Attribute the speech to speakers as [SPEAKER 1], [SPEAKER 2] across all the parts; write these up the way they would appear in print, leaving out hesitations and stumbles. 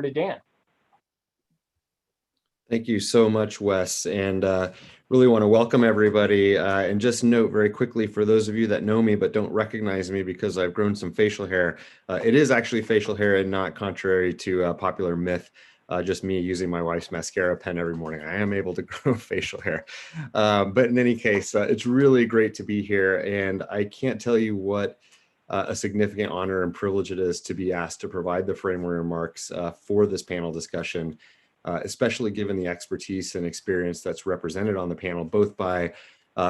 [SPEAKER 1] to Dan.
[SPEAKER 2] Thank you so much, Wes, and really want to welcome everybody. And just note very quickly, for those of you that know me but don't recognize me because I've grown some facial hair, it is actually facial hair and not contrary to popular myth, just me using my wife's mascara pen every morning. I am able to grow facial hair. But in any case, it's really great to be here, and I can't tell you what a significant honor and privilege it is to be asked to provide the framing remarks for this panel discussion. Especially given the expertise and experience that's represented on the panel, both by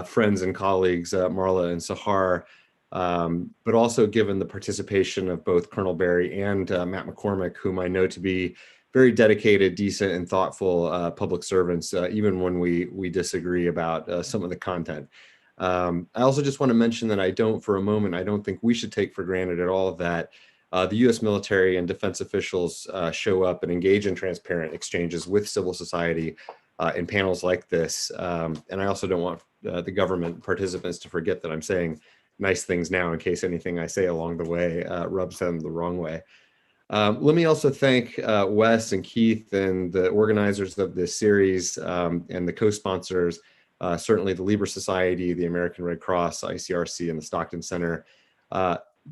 [SPEAKER 2] friends and colleagues, Marla and Sahara, but also given the participation of both Colonel Barry and Matt McCormick, whom I know to be very dedicated, decent, and thoughtful public servants, even when we disagree about some of the content. I also just want to mention that I don't think we should take for granted at all that the U.S. military and defense officials show up and engage in transparent exchanges with civil society in panels like this. And I also don't want the government participants to forget that I'm saying nice things now in case anything I say along the way rubs them the wrong way. Let me also thank Wes and Keith and the organizers of this series and the co-sponsors, certainly the Liber Society, the American Red Cross, ICRC, and the Stockton Center.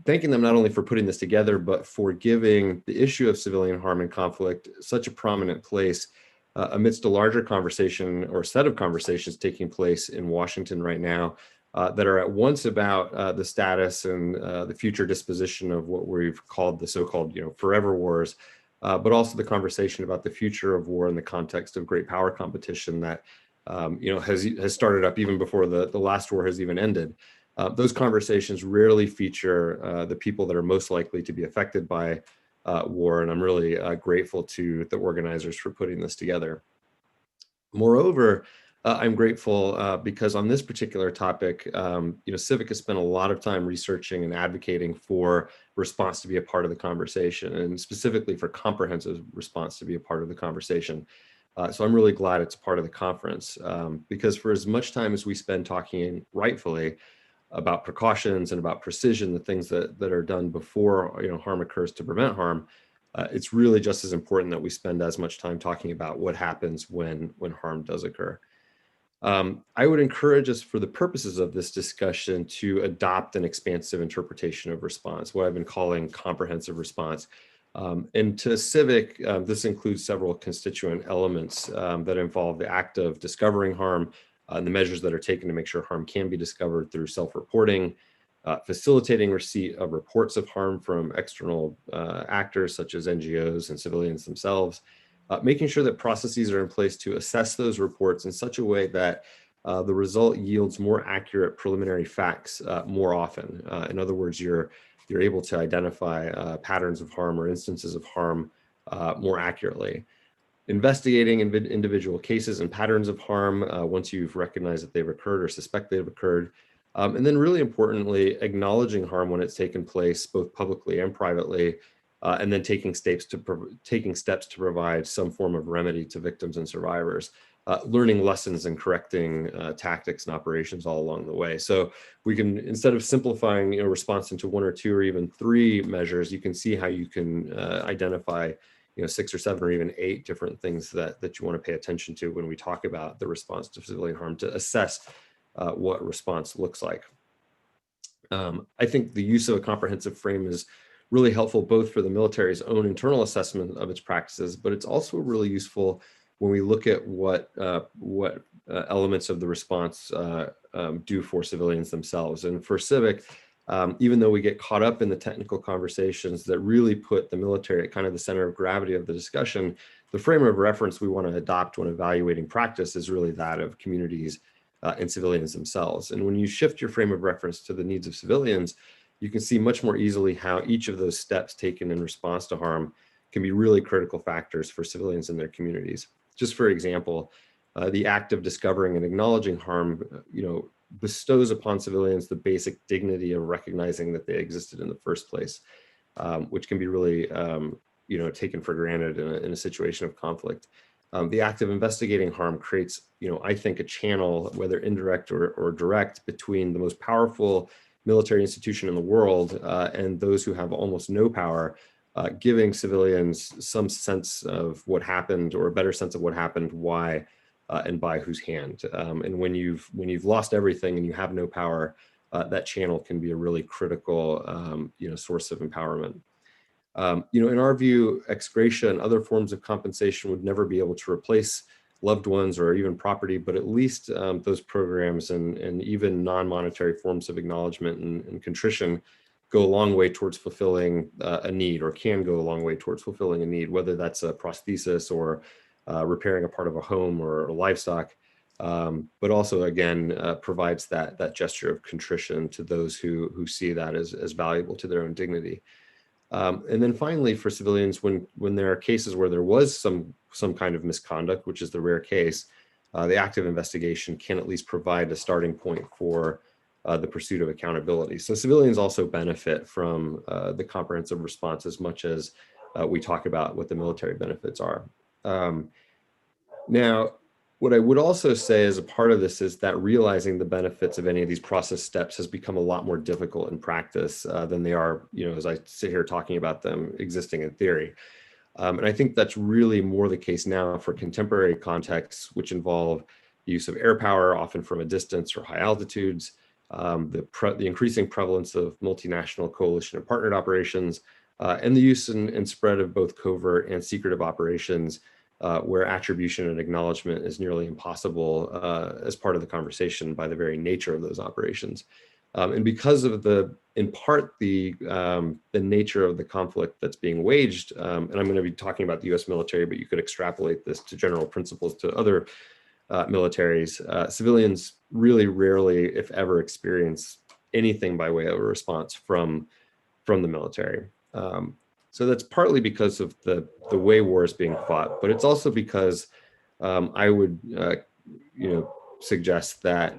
[SPEAKER 2] Thanking them not only for putting this together, but for giving the issue of civilian harm and conflict such a prominent place amidst a larger conversation or set of conversations taking place in Washington right now that are at once about the status and the future disposition of what we've called the so-called, forever wars, but also the conversation about the future of war in the context of great power competition that, has started up even before the last war has even ended. Those conversations rarely feature the people that are most likely to be affected by war, and I'm really grateful to the organizers for putting this together. Moreover, I'm grateful because on this particular topic, Civic has spent a lot of time researching and advocating for response to be a part of the conversation, and specifically for comprehensive response to be a part of the conversation. So I'm really glad it's part of the conference because for as much time as we spend talking rightfully about precautions and about precision, the things that are done before harm occurs to prevent harm, it's really just as important that we spend as much time talking about what happens when harm does occur. I would encourage us, for the purposes of this discussion, to adopt an expansive interpretation of response, what I've been calling comprehensive response. And to Civic, this includes several constituent elements that involve the act of discovering harm, and the measures that are taken to make sure harm can be discovered through self-reporting, facilitating receipt of reports of harm from external actors such as NGOs and civilians themselves, making sure that processes are in place to assess those reports in such a way that the result yields more accurate preliminary facts more often. In other words, you're able to identify patterns of harm or instances of harm more accurately. Investigating individual cases and patterns of harm once you've recognized that they've occurred or suspect they've occurred. And then really importantly, acknowledging harm when it's taken place, both publicly and privately, and then taking steps to provide some form of remedy to victims and survivors, learning lessons and correcting tactics and operations all along the way. So we can, instead of simplifying response into one or two or even three measures, you can see how you can identify 6 or 7 or even 8 different things that you want to pay attention to when we talk about the response to civilian harm to assess what response looks like. I think the use of a comprehensive frame is really helpful both for the military's own internal assessment of its practices, but it's also really useful when we look at what elements of the response do for civilians themselves. And for Civic, even though we get caught up in the technical conversations that really put the military at kind of the center of gravity of the discussion, the frame of reference we want to adopt when evaluating practice is really that of communities and civilians themselves. And when you shift your frame of reference to the needs of civilians, you can see much more easily how each of those steps taken in response to harm can be really critical factors for civilians and their communities. Just for example, the act of discovering and acknowledging harm, bestows upon civilians the basic dignity of recognizing that they existed in the first place, which can be really, taken for granted in a situation of conflict. The act of investigating harm creates, I think, a channel, whether indirect or direct, between the most powerful military institution in the world and those who have almost no power giving civilians some sense of what happened, or a better sense of what happened, why, and by whose hand. And when you've lost everything and you have no power, that channel can be a really critical source of empowerment. In our view, ex gratia and other forms of compensation would never be able to replace loved ones or even property, but at least those programs and even non-monetary forms of acknowledgement and contrition go a long way towards fulfilling a need, or can go a long way towards fulfilling a need, whether that's a prosthesis or repairing a part of a home or livestock, but also, again, provides that gesture of contrition to those who see that as valuable to their own dignity. And then finally, for civilians, when there are cases where there was some kind of misconduct, which is the rare case, the active investigation can at least provide a starting point for the pursuit of accountability. So civilians also benefit from the comprehensive response as much as we talk about what the military benefits are. Now, what I would also say as a part of this is that realizing the benefits of any of these process steps has become a lot more difficult in practice than they are, as I sit here talking about them existing in theory. And I think that's really more the case now for contemporary contexts, which involve the use of air power, often from a distance or high altitudes, the increasing prevalence of multinational coalition and partnered operations, and the use and spread of both covert and secretive operations, where attribution and acknowledgement is nearly impossible as part of the conversation by the very nature of those operations. And because of in part, the nature of the conflict that's being waged, and I'm going to be talking about the US military, but you could extrapolate this to general principles to other militaries, civilians really rarely, if ever, experience anything by way of a response from the military. So that's partly because of the way war is being fought, but it's also because I would suggest that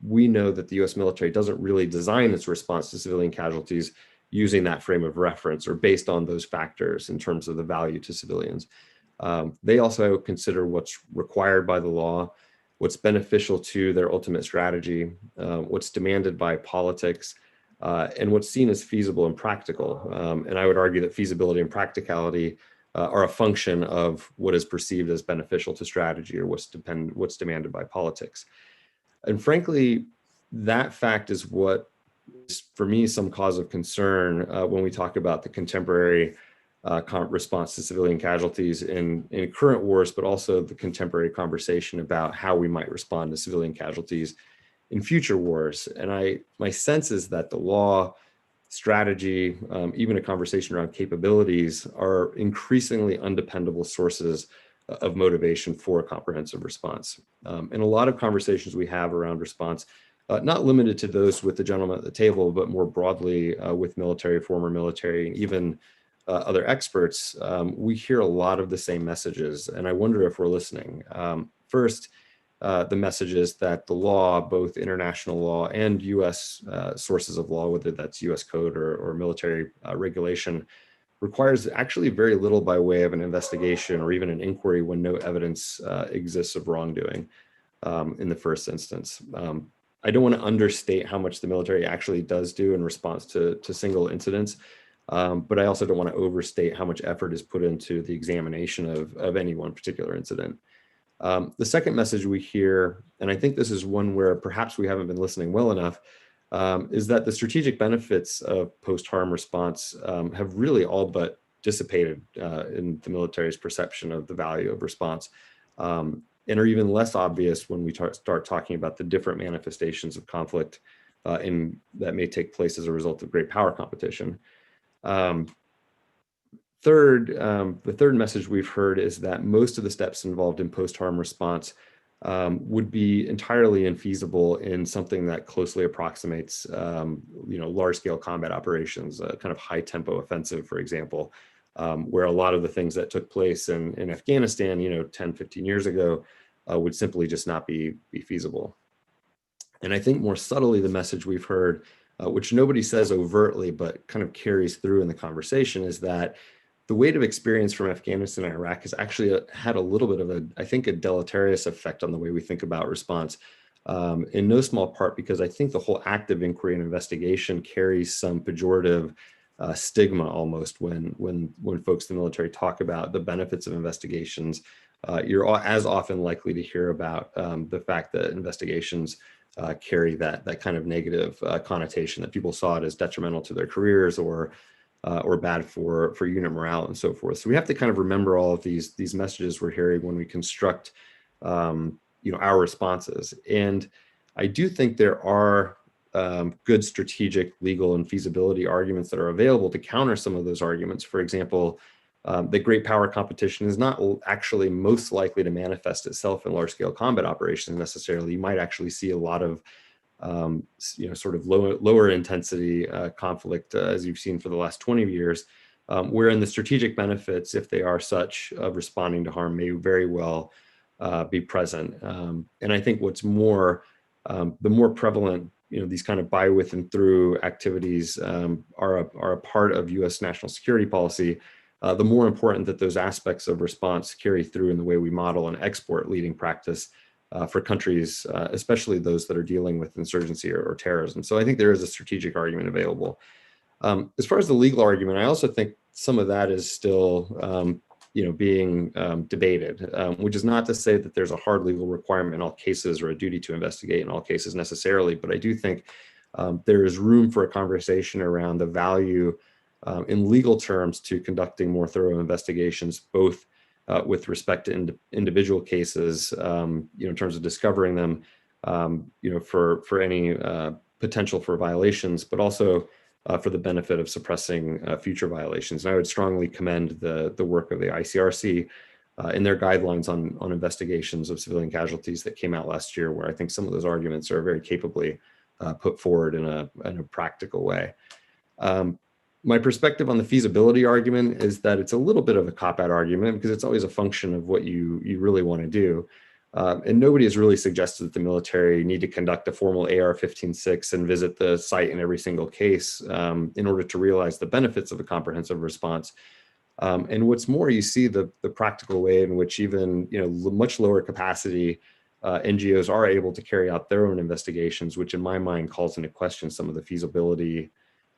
[SPEAKER 2] we know that the US military doesn't really design its response to civilian casualties using that frame of reference or based on those factors in terms of the value to civilians. They also consider what's required by the law, what's beneficial to their ultimate strategy, what's demanded by politics, and what's seen as feasible and practical. And I would argue that feasibility and practicality are a function of what is perceived as beneficial to strategy, or what's demanded by politics. And frankly, that fact is what is, for me, some cause of concern when we talk about the contemporary response to civilian casualties in current wars, but also the contemporary conversation about how we might respond to civilian casualties in future wars. And my sense is that the law, strategy, even a conversation around capabilities are increasingly undependable sources of motivation for a comprehensive response. And a lot of conversations we have around response, not limited to those with the gentleman at the table, but more broadly with military, former military, and even other experts, we hear a lot of the same messages. And I wonder if we're listening. First, the message is that the law, both international law and US sources of law, whether that's US code or military regulation, requires actually very little by way of an investigation or even an inquiry when no evidence exists of wrongdoing in the first instance. I don't want to understate how much the military actually does do in response to single incidents, but I also don't want to overstate how much effort is put into the examination of any one particular incident. The second message we hear, and I think this is one where perhaps we haven't been listening well enough, is that the strategic benefits of post-harm response have really all but dissipated in the military's perception of the value of response, and are even less obvious when we start talking about the different manifestations of conflict that may take place as a result of great power competition. The third message we've heard is that most of the steps involved in post-harm response would be entirely infeasible in something that closely approximates, large-scale combat operations, a kind of high-tempo offensive, for example, where a lot of the things that took place in Afghanistan, 10, 15 years ago, would simply just not be feasible. And I think more subtly, the message we've heard, which nobody says overtly, but kind of carries through in the conversation, is that the weight of experience from Afghanistan and Iraq has actually had a little bit of a deleterious effect on the way we think about response, in no small part because I think the whole active inquiry and investigation carries some pejorative stigma almost when folks in the military talk about the benefits of investigations. You're as often likely to hear about the fact that investigations carry that kind of negative connotation, that people saw it as detrimental to their careers or bad for unit morale and so forth. So we have to kind of remember all of these messages we're hearing when we construct our responses. And I do think there are good strategic, legal, and feasibility arguments that are available to counter some of those arguments. For example, that great power competition is not actually most likely to manifest itself in large-scale combat operations necessarily. You might actually see a lot of sort of lower intensity conflict, as you've seen for the last 20 years, wherein the strategic benefits, if they are such, of responding to harm may very well be present. And I think what's more, the more prevalent these kind of by, with, and through activities are a part of U.S. national security policy, the more important that those aspects of response carry through in the way we model and export leading practice for countries, especially those that are dealing with insurgency or terrorism. So I think there is a strategic argument available. As far as the legal argument, I also think some of that is still being debated, which is not to say that there's a hard legal requirement in all cases or a duty to investigate in all cases necessarily, but I do think there is room for a conversation around the value in legal terms to conducting more thorough investigations, both with respect to individual cases, in terms of discovering them, for any potential for violations, but also for the benefit of suppressing future violations. And I would strongly commend the work of the ICRC in their guidelines on investigations of civilian casualties that came out last year, where I think some of those arguments are very capably put forward in a practical way. My perspective on the feasibility argument is that it's a little bit of a cop-out argument, because it's always a function of what you really want to do. And nobody has really suggested that the military need to conduct a formal AR-15-6 and visit the site in every single case in order to realize the benefits of a comprehensive response. And what's more, you see the practical way in which even much lower capacity NGOs are able to carry out their own investigations, which in my mind calls into question some of the feasibility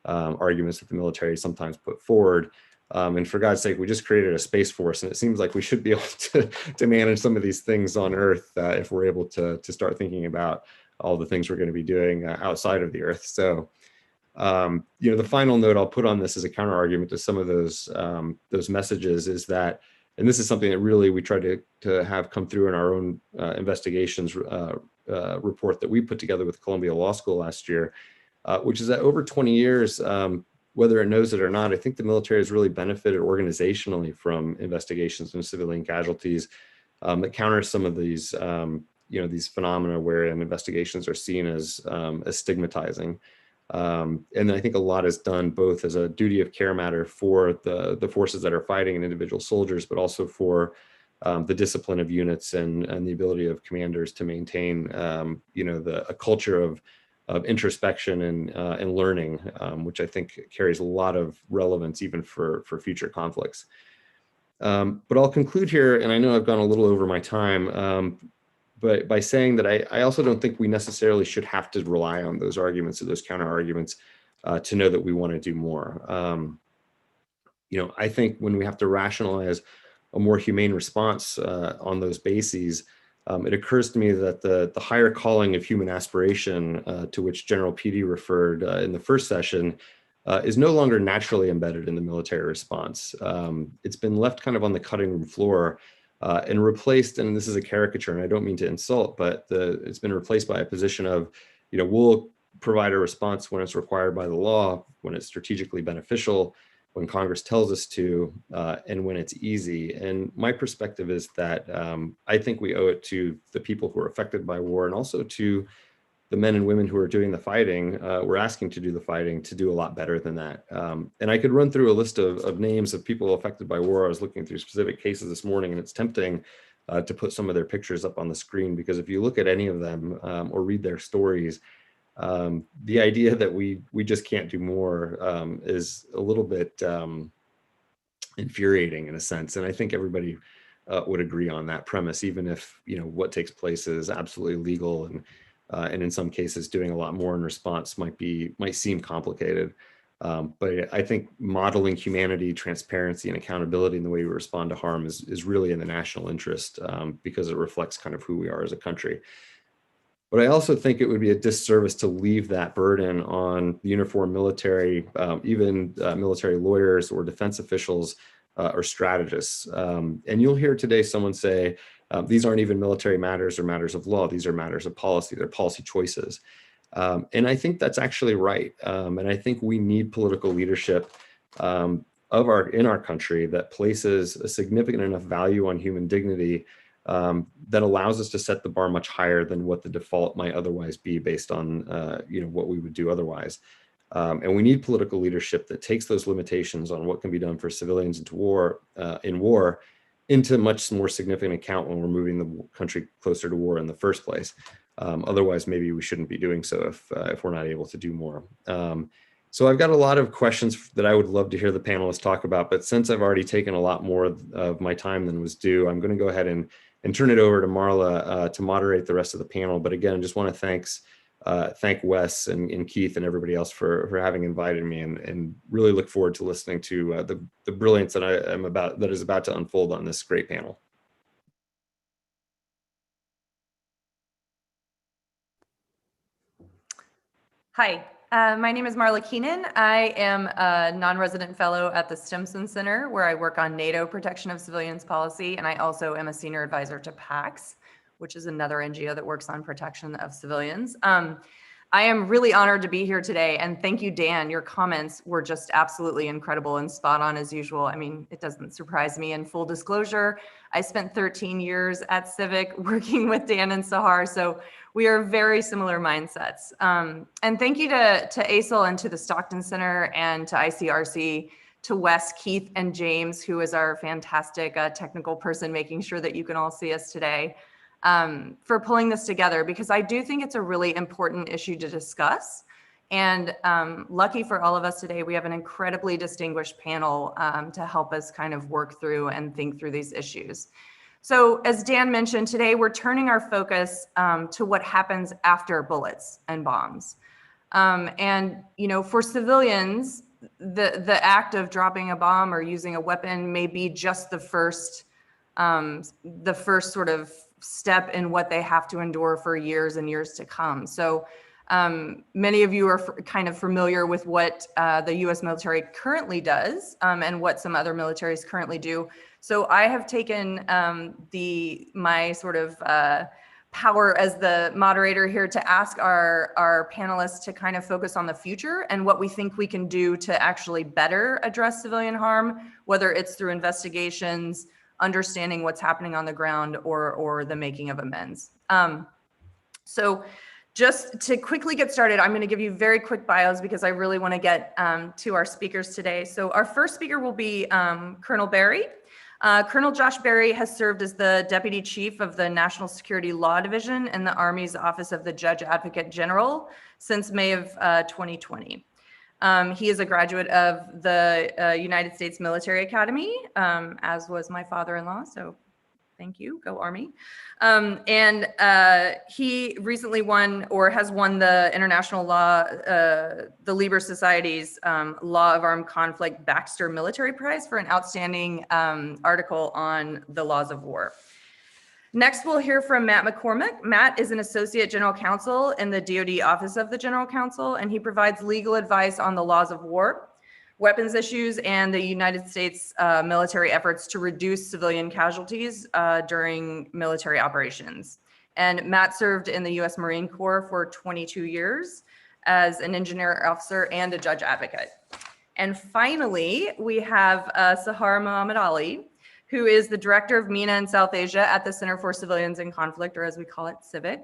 [SPEAKER 2] arguments that the military sometimes put forward. And for God's sake, we just created a space force, and it seems like we should be able to manage some of these things on Earth if we're able to start thinking about all the things we're going to be doing outside of the Earth. So, the final note I'll put on this as a counter argument to some of those messages is that, and this is something that really we try to have come through in our own investigations report that we put together with Columbia Law School last year, which is that over 20 years, whether it knows it or not, I think the military has really benefited organizationally from investigations into civilian casualties that counter some of these, these phenomena wherein investigations are seen as stigmatizing. And I think a lot is done both as a duty of care matter for the forces that are fighting and individual soldiers, but also for the discipline of units and the ability of commanders to maintain, a culture of introspection and learning, which I think carries a lot of relevance even for future conflicts. But I'll conclude here, and I know I've gone a little over my time, but by saying that I also don't think we necessarily should have to rely on those arguments or those counter arguments to know that we want to do more. I think when we have to rationalize a more humane response on those bases, it occurs to me that the higher calling of human aspiration to which General PD referred in the first session is no longer naturally embedded in the military response. It's been left kind of on the cutting room floor and replaced, and this is a caricature and I don't mean to insult, but it's been replaced by a position of, we'll provide a response when it's required by the law, when it's strategically beneficial, when Congress tells us to, and when it's easy. And my perspective is that I think we owe it to the people who are affected by war, and also to the men and women who are doing the fighting, we're asking to do the fighting, to do a lot better than that. And I could run through a list of names of people affected by war. I was looking through specific cases this morning, and it's tempting to put some of their pictures up on the screen, because if you look at any of them or read their stories, the idea that we just can't do more is a little bit infuriating in a sense. And I think everybody would agree on that premise, even if what takes place is absolutely legal, and in some cases doing a lot more in response might seem complicated. But I think modeling humanity, transparency, and accountability in the way we respond to harm is really in the national interest, because it reflects kind of who we are as a country. But I also think it would be a disservice to leave that burden on the uniformed military, even military lawyers or defense officials or strategists. And you'll hear today someone say, these aren't even military matters or matters of law. These are matters of policy. They're policy choices. And I think that's actually right. And I think we need political leadership in our country that places a significant enough value on human dignity that allows us to set the bar much higher than what the default might otherwise be based on what we would do otherwise. And we need political leadership that takes those limitations on what can be done for civilians in war into much more significant account when we're moving the country closer to war in the first place. Otherwise, maybe we shouldn't be doing so if we're not able to do more. So I've got a lot of questions that I would love to hear the panelists talk about, but since I've already taken a lot more of my time than was due, I'm going to go ahead and turn it over to Marla to moderate the rest of the panel. But again, I just want to thank Wes and Keith and everybody else for having invited me, and really look forward to listening to the brilliance that is about to unfold on this great panel.
[SPEAKER 1] Hi, my name is Marla Keenan. I am a non-resident fellow at the Stimson Center, where I work on NATO protection of civilians policy, and I also am a senior advisor to PAX, which is another NGO that works on protection of civilians. I am really honored to be here today, and thank you, Dan. Your comments were just absolutely incredible and spot on as usual. I mean, it doesn't surprise me. In full disclosure, I spent 13 years at Civic working with Dan and Sahar, so we are very similar mindsets. And thank you to ASIL and to the Stockton Center and to ICRC, to Wes, Keith, and James, who is our fantastic technical person making sure that you can all see us today, for pulling this together, because I do think it's a really important issue to discuss. And lucky for all of us today, we have an incredibly distinguished panel to help us kind of work through and think through these issues. So as Dan mentioned, today we're turning our focus to what happens after bullets and bombs. And for civilians, the act of dropping a bomb or using a weapon may be just the first sort of step in what they have to endure for years and years to come. So many of you are kind of familiar with what the US military currently does and what some other militaries currently do. So I have taken my sort of power as the moderator here to ask our panelists to kind of focus on the future and what we think we can do to actually better address civilian harm, whether it's through investigations, understanding what's happening on the ground, or the making of amends. So just to quickly get started, I'm going to give you very quick bios because I really want to get to our speakers today. So our first speaker will be Colonel Barry. Colonel Josh Barry has served as the Deputy Chief of the National Security Law Division in the Army's Office of the Judge Advocate General since May of 2020. He is a graduate of the United States Military Academy, as was my father-in-law, so thank you, go Army. And he recently has won the international law, the Liber Society's Law of Armed Conflict Baxter Military Prize for an outstanding article on the laws of war. Next, we'll hear from Matt McCormick. Matt is an Associate General Counsel in the DoD Office of the General Counsel, and he provides legal advice on the laws of war, weapons issues, and the United States military efforts to reduce civilian casualties during military operations. And Matt served in the U.S. Marine Corps for 22 years as an engineer officer and a judge advocate. And finally, we have Sahara Muhammad Ali, who is the Director of MENA and South Asia at the Center for Civilians in Conflict, or as we call it, CIVIC.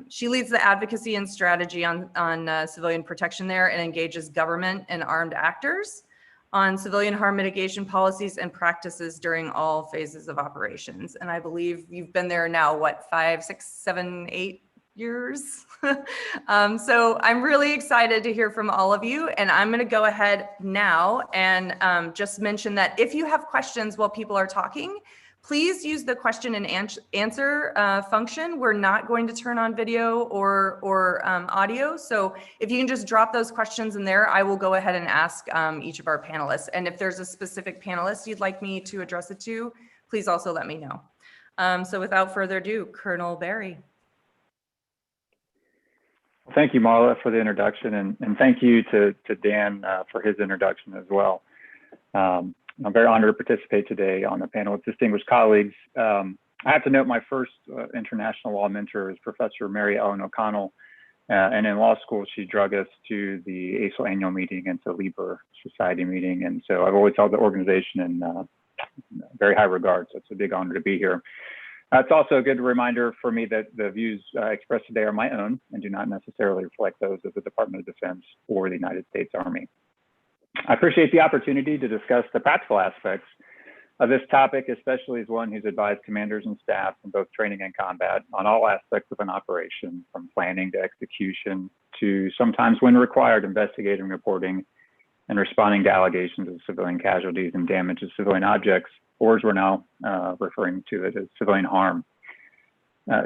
[SPEAKER 1] She leads the advocacy and strategy on civilian protection there and engages government and armed actors on civilian harm mitigation policies and practices during all phases of operations. And I believe you've been there now, what, 5, 6, 7, 8 years? So I'm really excited to hear from all of you. And I'm going to go ahead now and just mention that if you have questions while people are talking, Please use the question and answer function. We're not going to turn on video or audio. So if you can just drop those questions in there, I will go ahead and ask each of our panelists. And if there's a specific panelist you'd like me to address it to, please also let me know. So without further ado, Colonel Barry.
[SPEAKER 3] Thank you, Marla, for the introduction, and thank you to Dan for his introduction as well. I'm very honored to participate today on the panel with distinguished colleagues. I have to note my first international law mentor is Professor Mary Ellen O'Connell, and in law school, she drug us to the ASIL annual meeting and to Liber Society meeting, and so I've always held the organization in very high regard, so it's a big honor to be here. It's also a good reminder for me that the views expressed today are my own and do not necessarily reflect those of the Department of Defense or the United States Army. I appreciate the opportunity to discuss the practical aspects of this topic, especially as one who's advised commanders and staff in both training and combat on all aspects of an operation, from planning to execution to sometimes, when required, investigating, reporting, and responding to allegations of civilian casualties and damage to civilian objects, or as we're now referring to it as civilian harm.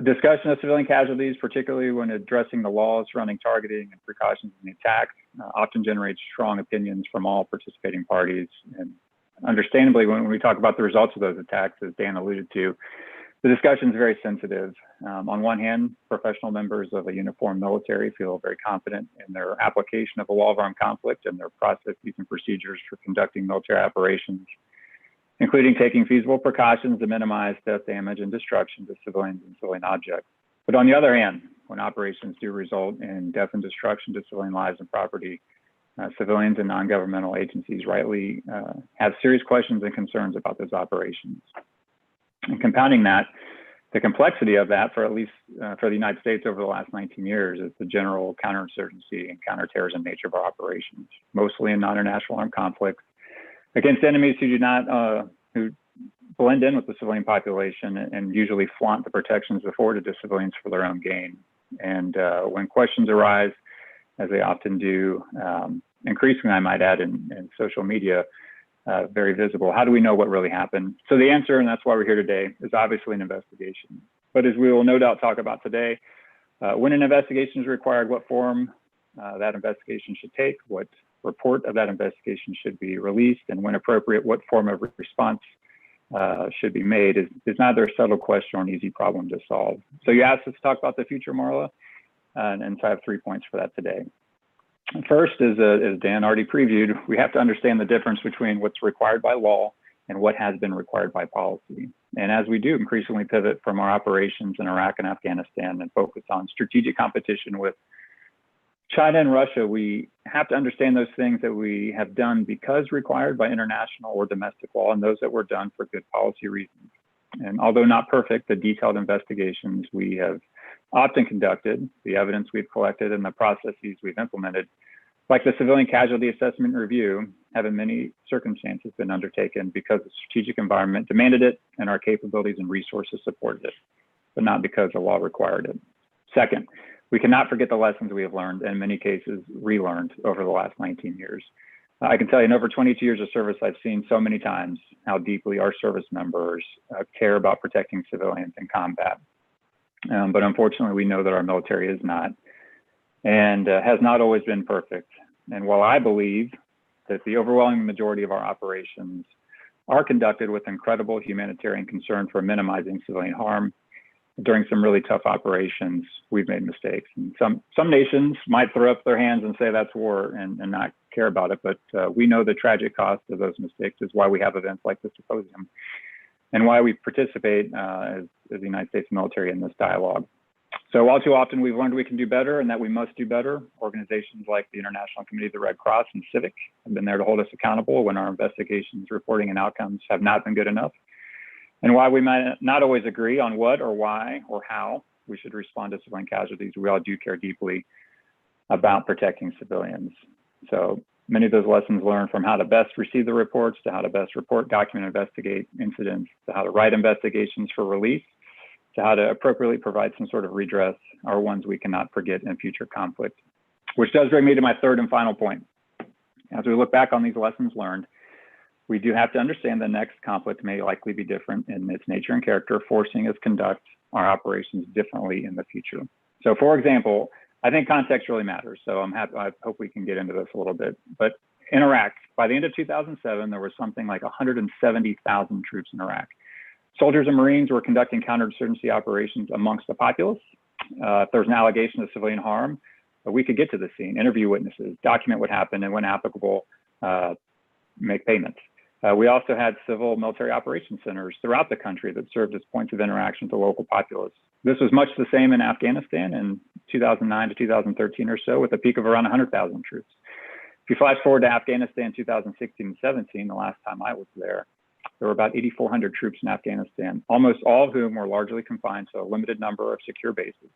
[SPEAKER 3] Discussion of civilian casualties, particularly when addressing the laws surrounding targeting and precautions in the attack, often generates strong opinions from all participating parties. And understandably, when we talk about the results of those attacks, as Dan alluded to, the discussion is very sensitive. On one hand, professional members of a uniformed military feel very confident in their application of a law of armed conflict and their processes and procedures for conducting military operations, including taking feasible precautions to minimize death, damage, and destruction to civilians and civilian objects. But on the other hand, when operations do result in death and destruction to civilian lives and property, civilians and non-governmental agencies rightly have serious questions and concerns about those operations. And compounding that, the complexity of that, for at least for the United States over the last 19 years, is the general counterinsurgency and counterterrorism nature of our operations, mostly in non-international armed conflicts, against enemies who do not, who blend in with the civilian population and usually flaunt the protections afforded to civilians for their own gain. And when questions arise, as they often do, increasingly, I might add, in social media, very visible, how do we know what really happened? So the answer, and that's why we're here today, is obviously an investigation. But as we will no doubt talk about today, when an investigation is required, what form that investigation should take, what report of that investigation should be released, and when appropriate, what form of response should be made is neither a subtle question or an easy problem to solve. So you asked us to talk about the future, Marla, and so I have 3 points for that today. First, as Dan already previewed, we have to understand the difference between what's required by law and what has been required by policy. And as we do increasingly pivot from our operations in Iraq and Afghanistan and focus on strategic competition with China and Russia, we have to understand those things that we have done because required by international or domestic law, and those that were done for good policy reasons. And although not perfect, the detailed investigations we have often conducted, the evidence we've collected, and the processes we've implemented, like the civilian casualty assessment review, have in many circumstances been undertaken because the strategic environment demanded it and our capabilities and resources supported it, but not because the law required it. Second, we cannot forget the lessons we have learned, and in many cases relearned, over the last 19 years. I can tell you in over 22 years of service, I've seen so many times how deeply our service members care about protecting civilians in combat. But unfortunately, we know that our military is not, and has not always been perfect. And while I believe that the overwhelming majority of our operations are conducted with incredible humanitarian concern for minimizing civilian harm, during some really tough operations, we've made mistakes. And some nations might throw up their hands and say that's war and not care about it, but we know the tragic cost of those mistakes is why we have events like this symposium and why we participate as the United States military in this dialogue. So while too often we've learned we can do better and that we must do better, organizations like the International Committee of the Red Cross and Civic have been there to hold us accountable when our investigations, reporting, and outcomes have not been good enough. And while we might not always agree on what or why or how we should respond to civilian casualties, we all do care deeply about protecting civilians. So many of those lessons learned, from how to best receive the reports, to how to best report, document, investigate incidents, to how to write investigations for release, to how to appropriately provide some sort of redress, are ones we cannot forget in future conflict. Which does bring me to my third and final point. As we look back on these lessons learned, we do have to understand the next conflict may likely be different in its nature and character, forcing us to conduct our operations differently in the future. So for example, I think context really matters. So I hope we can get into this a little bit. But in Iraq, by the end of 2007, there was something like 170,000 troops in Iraq. Soldiers and Marines were conducting counterinsurgency operations amongst the populace. If there was an allegation of civilian harm, we could get to the scene, interview witnesses, document what happened, and when applicable, make payments. We also had civil military operations centers throughout the country that served as points of interaction with the local populace. This was much the same in Afghanistan in 2009 to 2013 or so, with a peak of around 100,000 troops. If you flash forward to Afghanistan 2016 and 17, the last time I was there were about 8,400 troops in Afghanistan, almost all of whom were largely confined to a limited number of secure bases.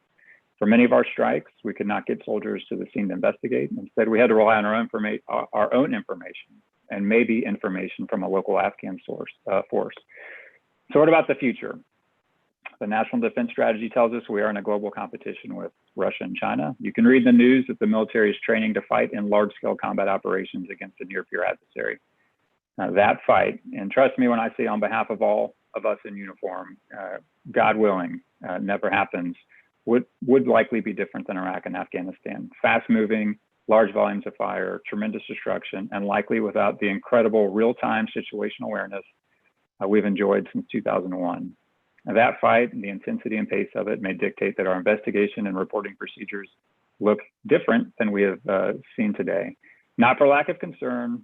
[SPEAKER 3] For many of our strikes, we could not get soldiers to the scene to investigate. Instead, we had to rely on our own information and maybe information from a local Afghan force. So what about the future? The National Defense Strategy tells us we are in a global competition with Russia and China. You can read in the news that the military is training to fight in large-scale combat operations against a near-peer adversary. That fight, and trust me when I say on behalf of all of us in uniform, God willing, never happens, would likely be different than Iraq and Afghanistan. Fast-moving, large volumes of fire, tremendous destruction, and likely without the incredible real-time situational awareness we've enjoyed since 2001. That fight and the intensity and pace of it may dictate that our investigation and reporting procedures look different than we have seen today. Not for lack of concern,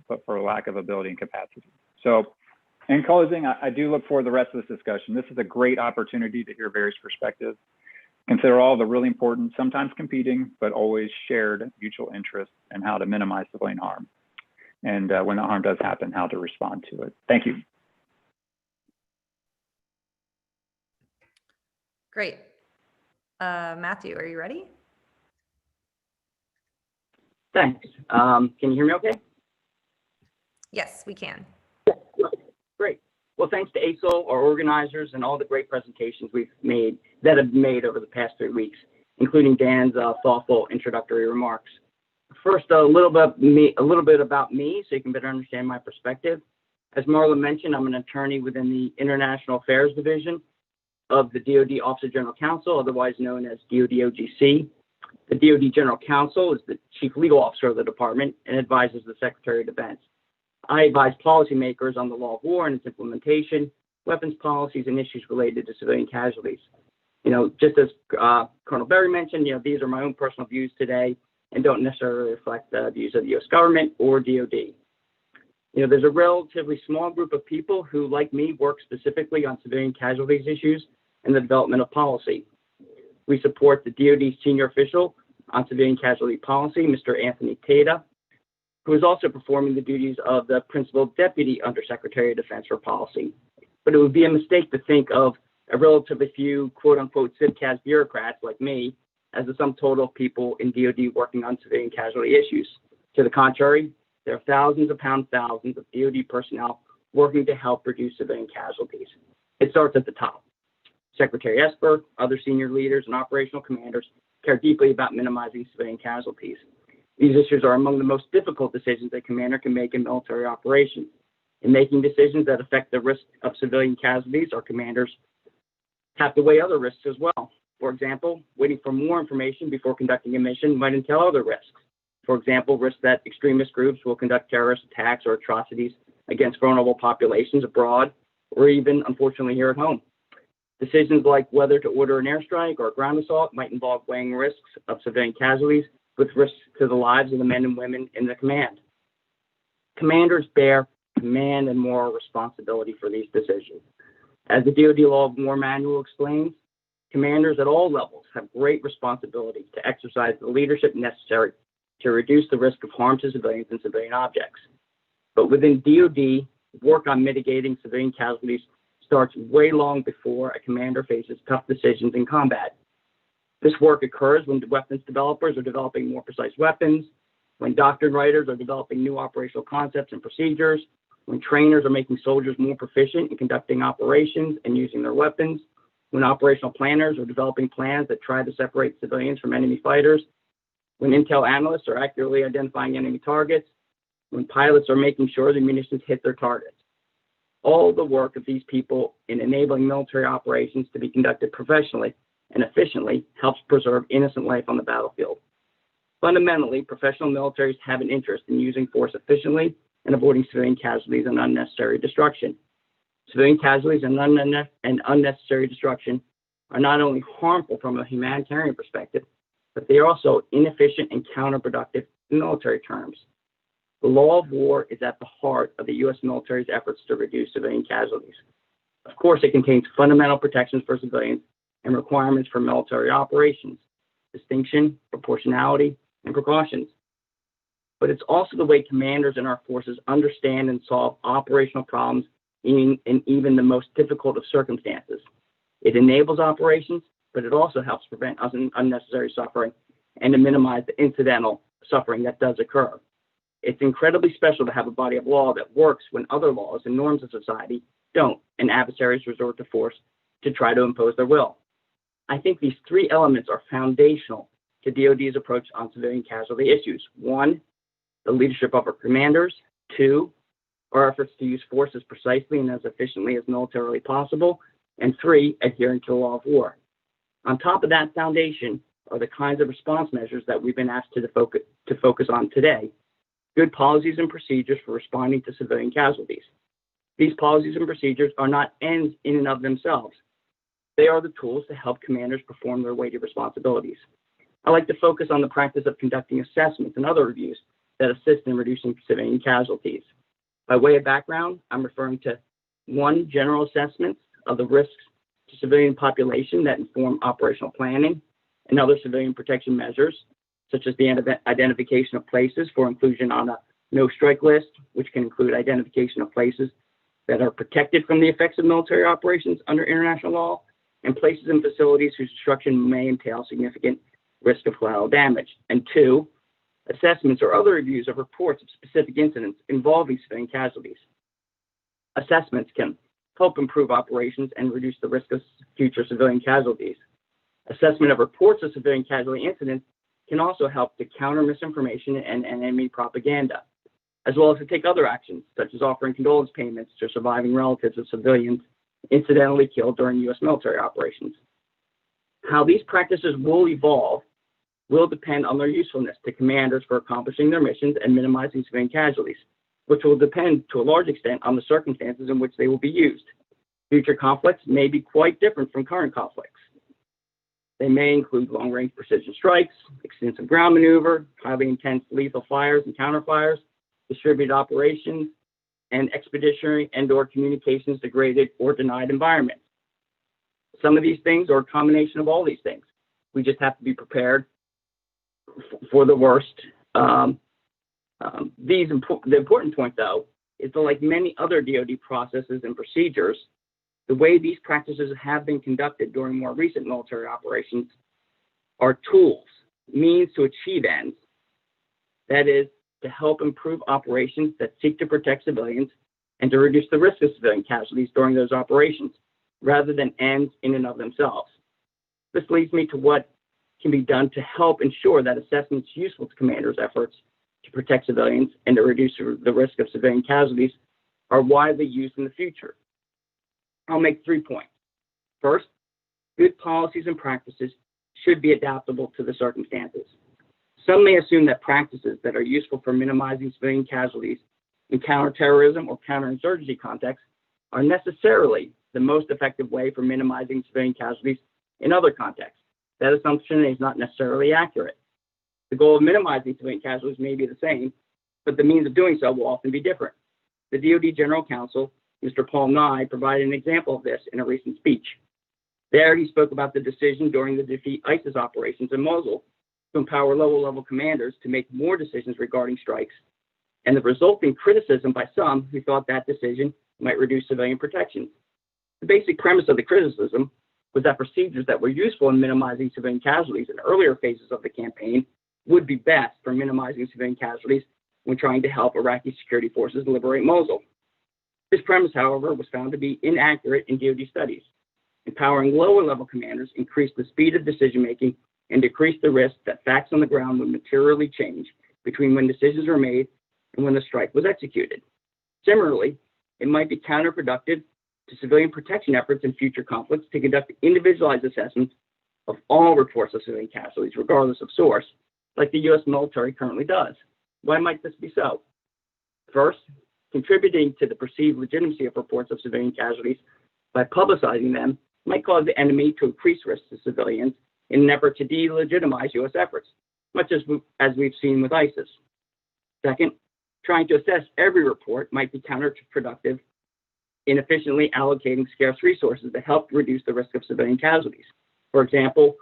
[SPEAKER 3] but for lack of ability and capacity. So in closing, I do look forward to the rest of this discussion. This is a great opportunity to hear various perspectives. Consider all the really important, sometimes competing, but always shared mutual interests in how to minimize civilian harm. And when the harm does happen, how to respond to it. Thank you.
[SPEAKER 1] Great. Matthew, are you ready?
[SPEAKER 4] Thanks. Can you hear me okay?
[SPEAKER 1] Yes, we can.
[SPEAKER 4] Great. Well, thanks to ASOL, our organizers, and all the great presentations we've made over the past 3 weeks, including Dan's thoughtful introductory remarks. First, a little bit about me, so you can better understand my perspective. As Marla mentioned, I'm an attorney within the International Affairs Division of the DoD Office of General Counsel, otherwise known as DoD-OGC. The DoD General Counsel is the chief legal officer of the department and advises the Secretary of Defense. I advise policymakers on the law of war and its implementation, weapons policies, and issues related to civilian casualties. Just as Colonel Berry mentioned, these are my own personal views today and don't necessarily reflect the views of the U.S. government or DoD. There's a relatively small group of people who, like me, work specifically on civilian casualties issues and the development of policy. We support the DoD senior official on civilian casualty policy, Mr. Anthony Tata, who is also performing the duties of the Principal Deputy Undersecretary of Defense for Policy. But it would be a mistake to think of a relatively few quote-unquote CivCas bureaucrats like me as the sum total of people in DoD working on civilian casualty issues. To the contrary, there are thousands upon thousands of DoD personnel working to help reduce civilian casualties. It starts at the top. Secretary Esper, other senior leaders, and operational commanders care deeply about minimizing civilian casualties. These issues are among the most difficult decisions a commander can make in military operations. In making decisions that affect the risk of civilian casualties, our commanders have to weigh other risks as well. For example, waiting for more information before conducting a mission might entail other risks. For example, risks that extremist groups will conduct terrorist attacks or atrocities against vulnerable populations abroad, or even, unfortunately, here at home. Decisions like whether to order an airstrike or a ground assault might involve weighing risks of civilian casualties with risks to the lives of the men and women in the command. Commanders bear command and moral responsibility for these decisions. As the DoD Law of War Manual explains, commanders at all levels have great responsibility to exercise the leadership necessary to reduce the risk of harm to civilians and civilian objects. But within DoD, work on mitigating civilian casualties starts way long before a commander faces tough decisions in combat. This work occurs when weapons developers are developing more precise weapons, when doctrine writers are developing new operational concepts and procedures, when trainers are making soldiers more proficient in conducting operations and using their weapons, when operational planners are developing plans that try to separate civilians from enemy fighters, when intel analysts are accurately identifying enemy targets, when pilots are making sure the munitions hit their targets. All the work of these people in enabling military operations to be conducted professionally and efficiently helps preserve innocent life on the battlefield. Fundamentally, professional militaries have an interest in using force efficiently and avoiding civilian casualties and unnecessary destruction. Civilian casualties and unnecessary destruction are not only harmful from a humanitarian perspective, but they are also inefficient and counterproductive in military terms. The law of war is at the heart of the U.S. military's efforts to reduce civilian casualties. Of course, it contains fundamental protections for civilians and requirements for military operations, distinction, proportionality, and precautions. But it's also the way commanders in our forces understand and solve operational problems in even the most difficult of circumstances. It enables operations, but it also helps prevent unnecessary suffering and to minimize the incidental suffering that does occur. It's incredibly special to have a body of law that works when other laws and norms of society don't, and adversaries resort to force to try to impose their will. I think these three elements are foundational to DoD's approach on civilian casualty issues. One, the leadership of our commanders. Two, our efforts to use force as precisely and as efficiently as militarily possible. And three, adhering to the law of war. On top of that foundation are the kinds of response measures that we've been asked to focus on today. Good policies and procedures for responding to civilian casualties. These policies and procedures are not ends in and of themselves. They are the tools to help commanders perform their weighty responsibilities. I like to focus on the practice of conducting assessments and other reviews that assist in reducing civilian casualties. By way of background, I'm referring to one, general assessments of the risks to civilian population that inform operational planning and other civilian protection measures, such as the identification of places for inclusion on a no-strike list, which can include identification of places that are protected from the effects of military operations under international law, and places and facilities whose destruction may entail significant risk of collateral damage. And two, assessments or other reviews of reports of specific incidents involving civilian casualties. Assessments can help improve operations and reduce the risk of future civilian casualties. Assessment of reports of civilian casualty incidents can also help to counter misinformation and enemy propaganda, as well as to take other actions, such as offering condolence payments to surviving relatives of civilians incidentally killed during U.S. military operations. How these practices will evolve will depend on their usefulness to commanders for accomplishing their missions and minimizing civilian casualties, which will depend to a large extent on the circumstances in which they will be used. Future conflicts may be quite different from current conflicts. They may include long-range precision strikes, extensive ground maneuver, highly intense lethal fires and counterfires, distributed operations, and expeditionary and/or communications degraded or denied environments. Some of these things, or a combination of all these things. We just have to be prepared for the worst. The important point, though, is that like many other DoD processes and procedures, the way these practices have been conducted during more recent military operations are tools, means to achieve ends. That is, to help improve operations that seek to protect civilians and to reduce the risk of civilian casualties during those operations, rather than ends in and of themselves. This leads me to what can be done to help ensure that assessments useful to commanders' efforts to protect civilians and to reduce the risk of civilian casualties are widely used in the future. I'll make 3 points. First, good policies and practices should be adaptable to the circumstances. Some may assume that practices that are useful for minimizing civilian casualties in counterterrorism or counterinsurgency contexts are necessarily the most effective way for minimizing civilian casualties in other contexts. That assumption is not necessarily accurate. The goal of minimizing civilian casualties may be the same, but the means of doing so will often be different. The DoD General Counsel, Mr. Paul Nye, provided an example of this in a recent speech. There, he spoke about the decision during the defeat ISIS operations in Mosul to empower lower-level commanders to make more decisions regarding strikes, and the resulting criticism by some who thought that decision might reduce civilian protections. The basic premise of the criticism was that procedures that were useful in minimizing civilian casualties in earlier phases of the campaign would be best for minimizing civilian casualties when trying to help Iraqi security forces liberate Mosul. This premise, however, was found to be inaccurate in DoD studies. Empowering lower-level commanders increased the speed of decision-making and decreased the risk that facts on the ground would materially change between when decisions were made and when the strike was executed. Similarly, it might be counterproductive to civilian protection efforts in future conflicts to conduct individualized assessments of all reports of civilian casualties, regardless of source, like the U.S. military currently does. Why might this be so? First, contributing to the perceived legitimacy of reports of civilian casualties by publicizing them might cause the enemy to increase risk to civilians in an effort to delegitimize U.S. efforts, much as we've seen with ISIS. Second, trying to assess every report might be counterproductive in efficiently allocating scarce resources to help reduce the risk of civilian casualties. For example,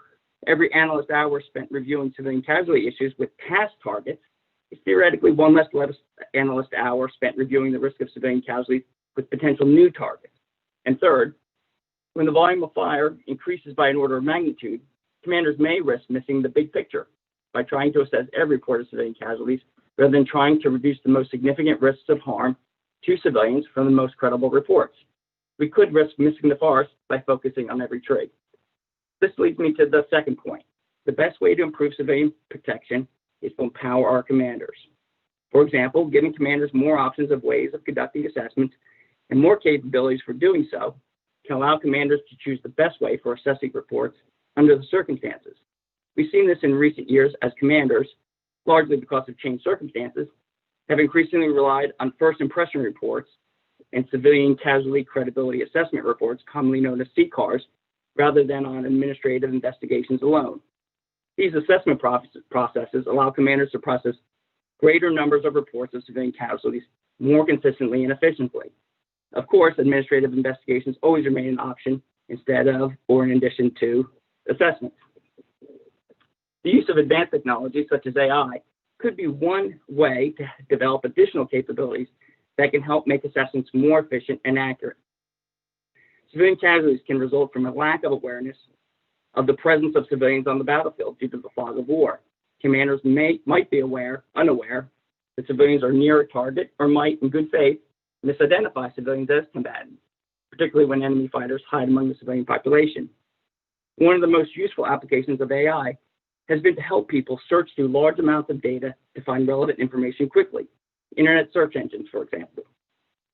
[SPEAKER 4] every analyst hour spent reviewing civilian casualty issues with past targets is theoretically one less analyst hour spent reviewing the risk of civilian casualties with potential new targets. And third, when the volume of fire increases by an order of magnitude, commanders may risk missing the big picture by trying to assess every report of civilian casualties rather than trying to reduce the most significant risks of harm to civilians from the most credible reports. We could risk missing the forest by focusing on every tree. This leads me to the second point. The best way to improve civilian protection is to empower our commanders. For example, giving commanders more options of ways of conducting assessments and more capabilities for doing so can allow commanders to choose the best way for assessing reports under the circumstances. We've seen this in recent years as commanders, largely because of changed circumstances, have increasingly relied on first impression reports and civilian casualty credibility assessment reports, commonly known as CCARs, rather than on administrative investigations alone. These assessment processes allow commanders to process greater numbers of reports of civilian casualties more consistently and efficiently. Of course, administrative investigations always remain an option instead of or in addition to assessments. The use of advanced technologies such as AI could be one way to develop additional capabilities that can help make assessments more efficient and accurate. Civilian casualties can result from a lack of awareness of the presence of civilians on the battlefield due to the fog of war. Commanders might be unaware that civilians are near a target or might, in good faith, misidentify civilians as combatants, particularly when enemy fighters hide among the civilian population. One of the most useful applications of AI has been to help people search through large amounts of data to find relevant information quickly. Internet search engines, for example.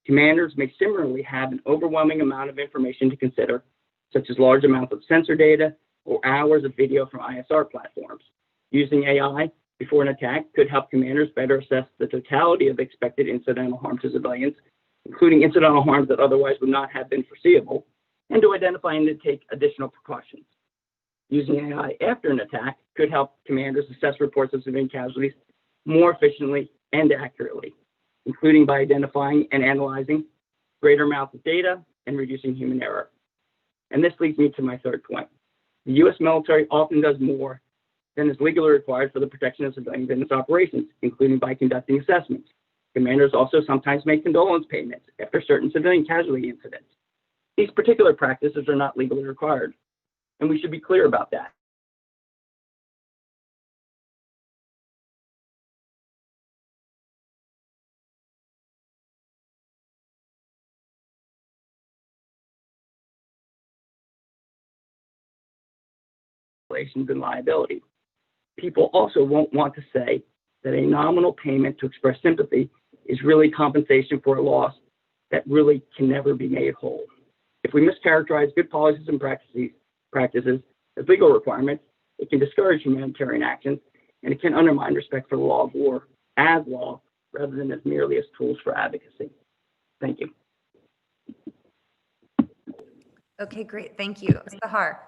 [SPEAKER 4] Commanders may similarly have an overwhelming amount of information to consider, such as large amounts of sensor data or hours of video from ISR platforms. Using AI before an attack could help commanders better assess the totality of expected incidental harm to civilians, including incidental harms that otherwise would not have been foreseeable, and to identify and to take additional precautions. Using AI after an attack could help commanders assess reports of civilian casualties more efficiently and accurately, including by identifying and analyzing greater amounts of data and reducing human error. And this leads me to my third point. The U.S. military often does more than is legally required for the protection of civilians in its operations, including by conducting assessments. Commanders also sometimes make condolence payments after certain civilian casualty incidents. These particular practices are not legally required, and we should be clear about that. And liability. People also won't want to say that a nominal payment to express sympathy is really compensation for a loss that really can never be made whole. If we mischaracterize good policies and practices as legal requirements, it can discourage humanitarian actions, and it can undermine respect for the law of war as law rather than as merely as tools for advocacy. Thank you.
[SPEAKER 1] Okay, great. Thank you. Sahar.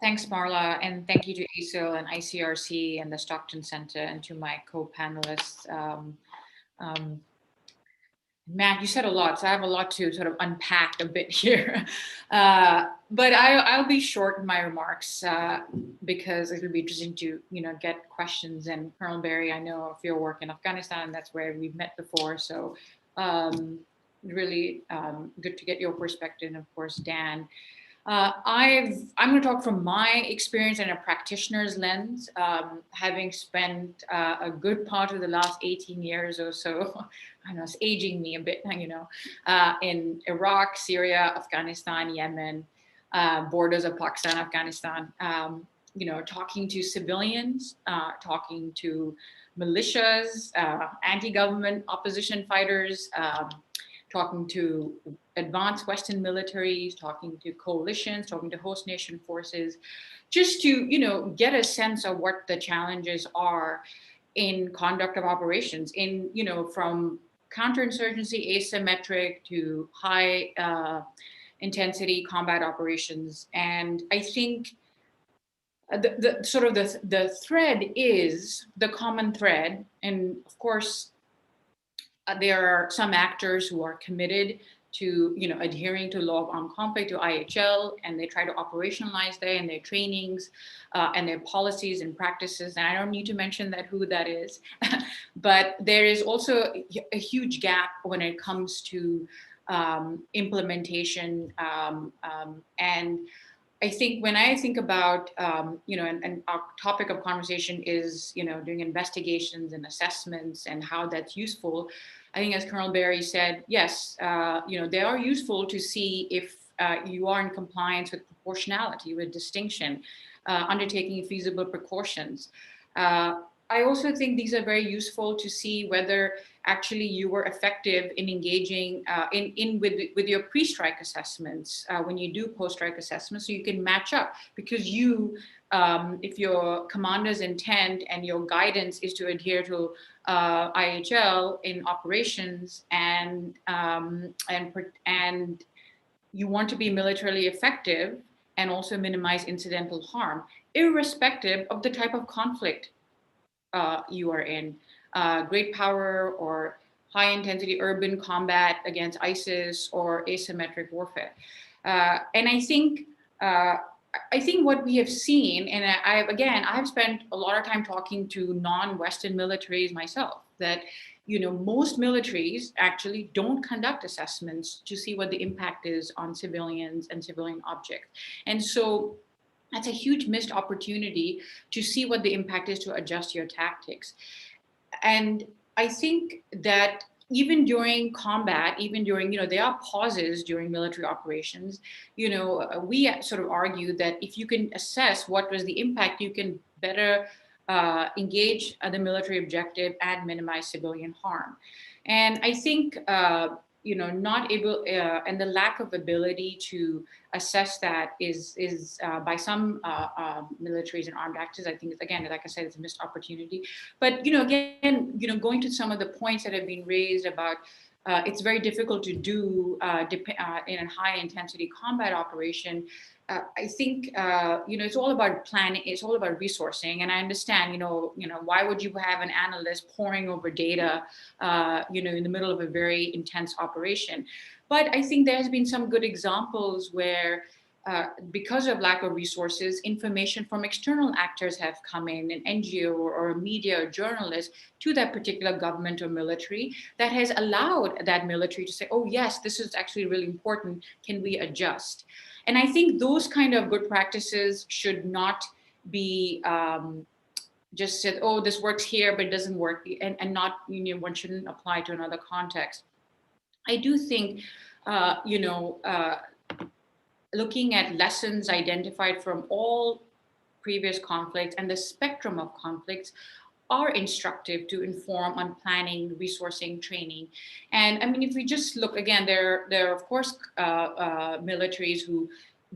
[SPEAKER 5] Thanks, Marla, and thank you to ASIL and ICRC and the Stockton Center and to my co-panelists. Matt, you said a lot, so I have a lot to sort of unpack a bit here. But I'll be short in my remarks because it'll be interesting to get questions. And Colonel Barry, I know of your work in Afghanistan. That's where we've met before. So really good to get your perspective. And of course, Dan. I'm going to talk from my experience and a practitioner's lens, having spent a good part of the last 18 years or so, I know it's aging me a bit, in Iraq, Syria, Afghanistan, Yemen, borders of Pakistan, Afghanistan, talking to civilians, talking to militias, anti-government opposition fighters, talking to advanced Western militaries, talking to coalitions, talking to host nation forces, just to, get a sense of what the challenges are in conduct of operations, from counterinsurgency, asymmetric to high intensity combat operations. And I think the thread is the common thread. And of course, there are some actors who are committed to adhering to law of armed conflict, to IHL, and they try to operationalize that in their trainings and their policies and practices. And I don't need to mention who that is, but there is also a huge gap when it comes to implementation. And I think when I think about, and our topic of conversation is, doing investigations and assessments and how that's useful. I think as Colonel Barry said, yes, they are useful to see if you are in compliance with proportionality, with distinction, undertaking feasible precautions. I also think these are very useful to see whether actually you were effective in engaging with your pre-strike assessments when you do post-strike assessments, so you can match up, because if your commander's intent and your guidance is to adhere to IHL in operations and you want to be militarily effective and also minimize incidental harm, irrespective of the type of conflict you are in, great power or high intensity urban combat against ISIS or asymmetric warfare. And I think what we have seen, and I've spent a lot of time talking to non-Western militaries myself, that most militaries actually don't conduct assessments to see what the impact is on civilians and civilian objects. And so that's a huge missed opportunity to see what the impact is, to adjust your tactics. And I think that even during combat, there are pauses during military operations. We sort of argue that if you can assess what was the impact, you can better engage the military objective and minimize civilian harm. And I think, not able, and the lack of ability to assess that is by some militaries and armed actors. I think, again, like I said, it's a missed opportunity. But, again, going to some of the points that have been raised about it's very difficult to do in a high intensity combat operation. I think, it's all about planning. It's all about resourcing. And I understand, why would you have an analyst poring over data, in the middle of a very intense operation? But I think there has been some good examples where, because of lack of resources, information from external actors have come in, an NGO or media or journalist, to that particular government or military, that has allowed that military to say, oh yes, this is actually really important. Can we adjust? And I think those kind of good practices should not be just said, oh, this works here, but it doesn't work, and not, one shouldn't apply to another context. I do think, looking at lessons identified from all previous conflicts and the spectrum of conflicts are instructive to inform on planning, resourcing, training. And I mean, if we just look again, there are of course militaries who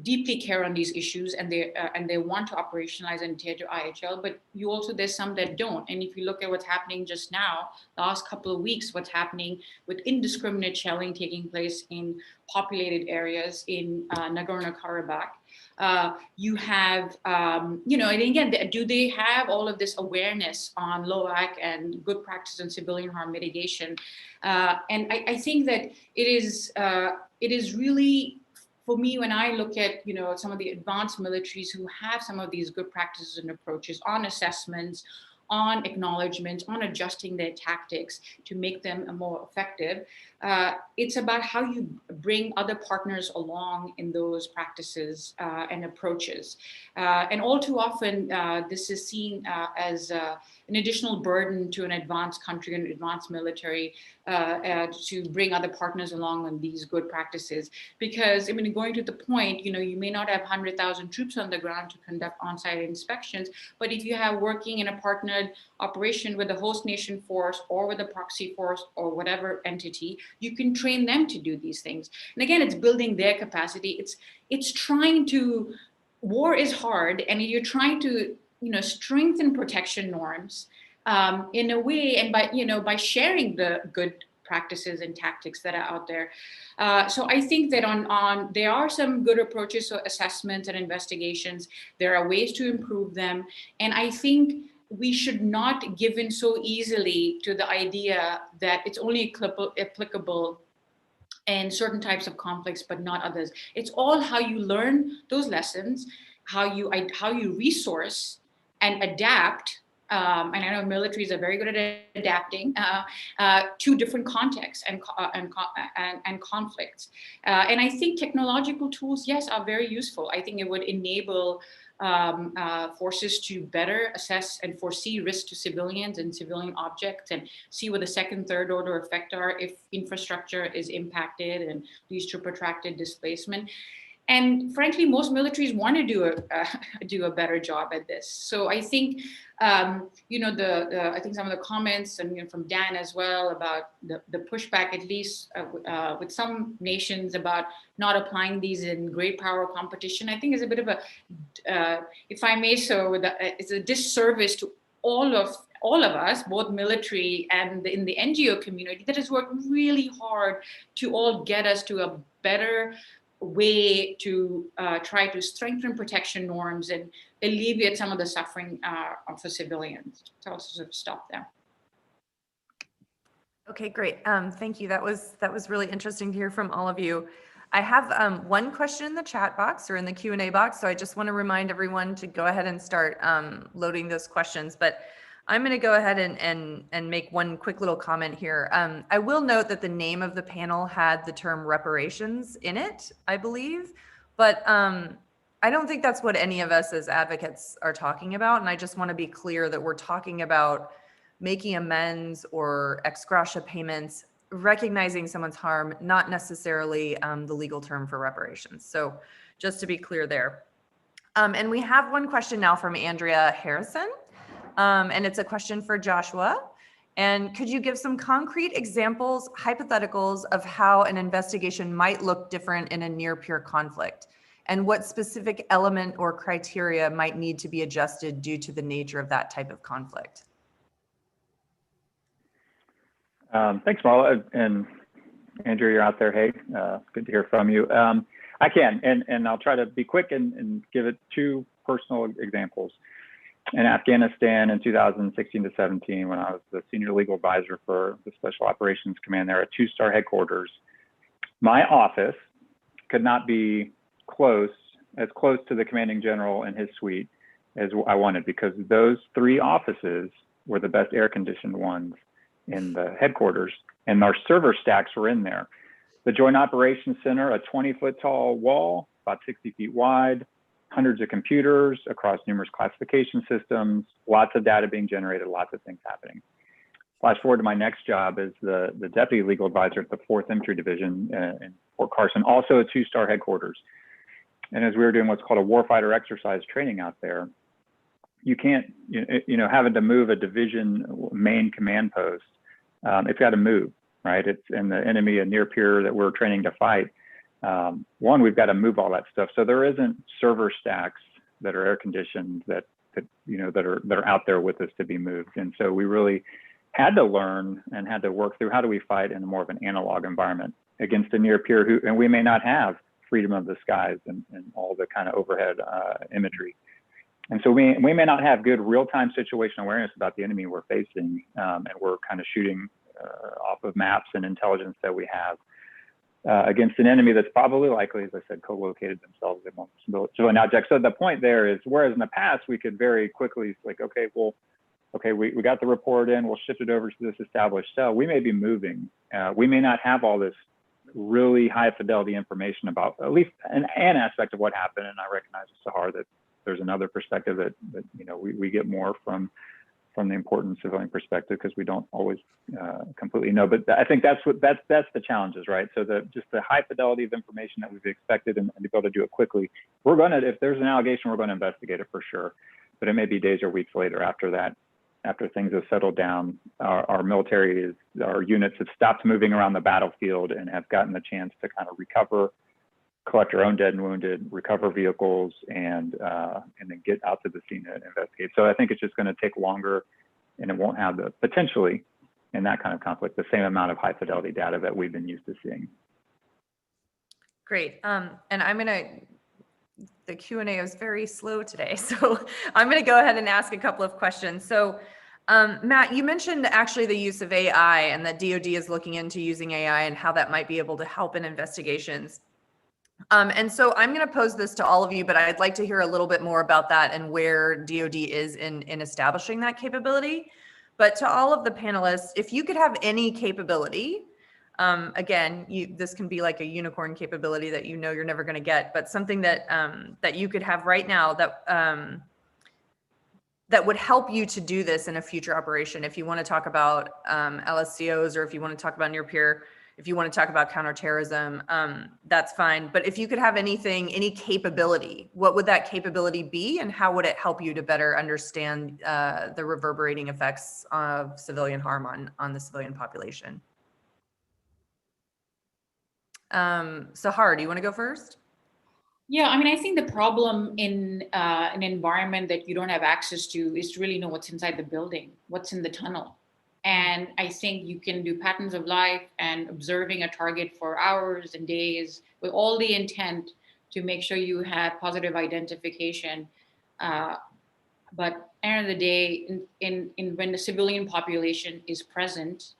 [SPEAKER 5] deeply care on these issues and they want to operationalize and adhere to IHL, but there's some that don't. And if you look at what's happening just now, last couple of weeks, what's happening with indiscriminate shelling taking place in populated areas in Nagorno-Karabakh, you have, and again, do they have all of this awareness on LOAC and good practice and civilian harm mitigation? And I think that it is really, for me, when I look at, some of the advanced militaries who have some of these good practices and approaches on assessments, on acknowledgements, on adjusting their tactics to make them more effective, it's about how you bring other partners along in those practices and approaches. And all too often, this is seen as an additional burden to an advanced country and advanced military to bring other partners along on these good practices. Because, I mean, going to the point, you may not have 100,000 troops on the ground to conduct on-site inspections, but if you have working in a partnered operation with a host nation force or with a proxy force or whatever entity, you can train them to do these things. And again, it's building their capacity. It's trying to, war is hard, and you're trying to, strengthen protection norms in a way, and by sharing the good practices and tactics that are out there. So I think that there are some good approaches to assessments and investigations. There are ways to improve them. And I think we should not give in so easily to the idea that it's only applicable in certain types of conflicts, but not others. It's all how you learn those lessons, how you resource and adapt. And I know militaries are very good at adapting to different contexts and conflicts. And I think technological tools, yes, are very useful. I think it would enable forces to better assess and foresee risk to civilians and civilian objects, and see what the second, third order effects are if infrastructure is impacted and leads to protracted displacement. And frankly, most militaries want to do a better job at this. So I think, I think some of the comments and from Dan as well about the pushback, at least with some nations, about not applying these in great power competition, I think is a bit of a, if I may so, it's a disservice to all of us, both military and in the NGO community, that has worked really hard to all get us to a better way to try to strengthen protection norms and alleviate some of the suffering for civilians. So I'll sort of stop there.
[SPEAKER 1] Okay, great. Thank you. That was really interesting to hear from all of you. I have one question in the chat box or in the Q&A box, so I just want to remind everyone to go ahead and start loading those questions. But I'm going to go ahead and make one quick little comment here. I will note that the name of the panel had the term reparations in it, I believe, but I don't think that's what any of us as advocates are talking about. And I just want to be clear that we're talking about making amends or ex gratia payments, recognizing someone's harm, not necessarily the legal term for reparations. So just to be clear there. And we have one question now from Andrea Harrison. And it's a question for Joshua. And could you give some concrete examples, hypotheticals of how an investigation might look different in a near peer conflict? And what specific element or criteria might need to be adjusted due to the nature of that type of conflict?
[SPEAKER 3] Thanks, Marla. And Andrew, you're out there. Hey, good to hear from you. I can, and I'll try to be quick and give it two personal examples. In Afghanistan in 2016 to 17, when I was the senior legal advisor for the Special Operations Command there at 2-star headquarters, my office could not be as close to the commanding general and his suite as I wanted, because those 3 offices were the best air-conditioned ones in the headquarters, and our server stacks were in there. The Joint Operations Center, a 20-foot tall wall, about 60 feet wide, hundreds of computers across numerous classification systems, lots of data being generated, lots of things happening. Flash forward to my next job as the deputy legal advisor at the 4th Infantry Division in Fort Carson, also a 2-star headquarters. And as we were doing what's called a warfighter exercise training out there, you can't, having to move a division main command post, it's got to move, right? It's in the enemy, a near peer that we're training to fight. One, we've got to move all that stuff. So there isn't server stacks that are air conditioned that are out there with us to be moved. And so we really had to learn and had to work through how do we fight in more of an analog environment against a near peer and we may not have freedom of the skies and all the kind of overhead imagery. And so we may not have good real-time situational awareness about the enemy we're facing, and we're kind of shooting off of maps and intelligence that we have against an enemy that's probably likely, as I said, co-located themselves in civilian objects. So the point there is, whereas in the past we could very quickly, like, okay, well, okay, we got the report in, we'll shift it over to this established cell. We may be moving. We may not have all this really high fidelity information about at least an aspect of what happened. And I recognize with Sahara that there's another perspective that you know, we get more from the important civilian perspective, because we don't always completely know. But I think that's the challenges, right? So just the high fidelity of information that we've expected and to be able to do it quickly. We're gonna, if there's an allegation, we're gonna investigate it for sure. But it may be days or weeks later after that, after things have settled down, our military our units have stopped moving around the battlefield and have gotten the chance to kind of recover, collect our own dead and wounded, recover vehicles, and then get out to the scene and investigate. So I think it's just going to take longer, and it won't have the potentially, in that kind of conflict, the same amount of high fidelity data that we've been used to seeing.
[SPEAKER 1] Great. And the Q&A is very slow today, so I'm going to go ahead and ask a couple of questions. So Matt, you mentioned actually the use of AI, and that DoD is looking into using AI and how that might be able to help in investigations. And so I'm going to pose this to all of you, but I'd like to hear a little bit more about that and where DoD is in establishing that capability. But to all of the panelists, if you could have any capability, again, this can be like a unicorn capability that you know you're never going to get, but something that that you could have right now that that would help you to do this in a future operation. If you want to talk about LSCOs, or if you want to talk about near peer, if you want to talk about counterterrorism, that's fine. But if you could have anything, any capability, what would that capability be, and how would it help you to better understand the reverberating effects of civilian harm on the civilian population? Sahara, do you want to go first?
[SPEAKER 5] Yeah, I mean, I think the problem in an environment that you don't have access to is to really know what's inside the building, what's in the tunnel. And I think you can do patterns of life and observing a target for hours and days with all the intent to make sure you have positive identification. But at the end of the day, when the civilian population is present,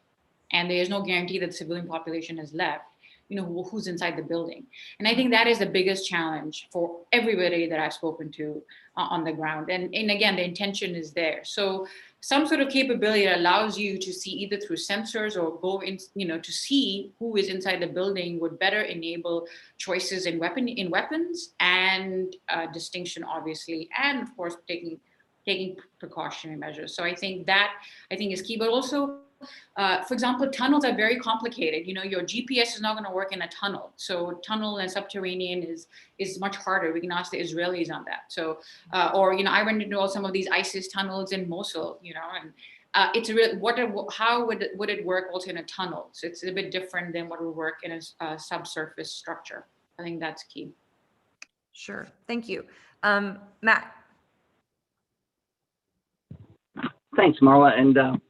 [SPEAKER 5] and there is no guarantee that the civilian population has left, you know, who's inside the building. And I think that is the biggest challenge for everybody that I've spoken to on the ground. And again, the intention is there. So some sort of capability that allows you to see either through sensors or go in, you know, to see who is inside the building would better enable choices in weapons and distinction, obviously, and of course taking precautionary measures. So I think is key, but also, for example, tunnels are very complicated. You know, your GPS is not going to work in a tunnel. So tunnel and subterranean is much harder. We can ask the Israelis on that. So, or, you know, I went into some of these ISIS tunnels in Mosul, you know, and it's a real, how would it work also in a tunnel? So it's a bit different than what would work in a subsurface structure. I think that's key.
[SPEAKER 1] Sure. Thank you. Matt.
[SPEAKER 4] Thanks, Marla. And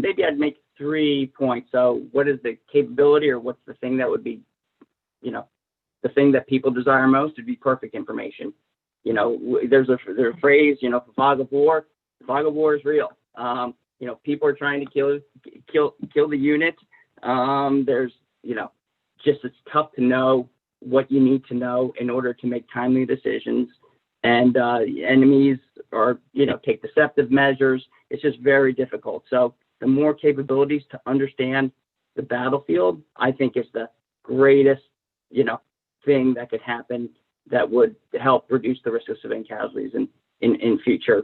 [SPEAKER 4] maybe I'd make 3 points. So what is the capability, or what's the thing that would be, you know, the thing that people desire most? Would be perfect information. You know, there's a phrase, you know, fog of war is real. You know, people are trying to kill the unit. There's, you know, just it's tough to know what you need to know in order to make timely decisions. And enemies are, you know, take deceptive measures. It's just very difficult. So the more capabilities to understand the battlefield, I think is the greatest, you know, thing that could happen that would help reduce the risk of civilian casualties in future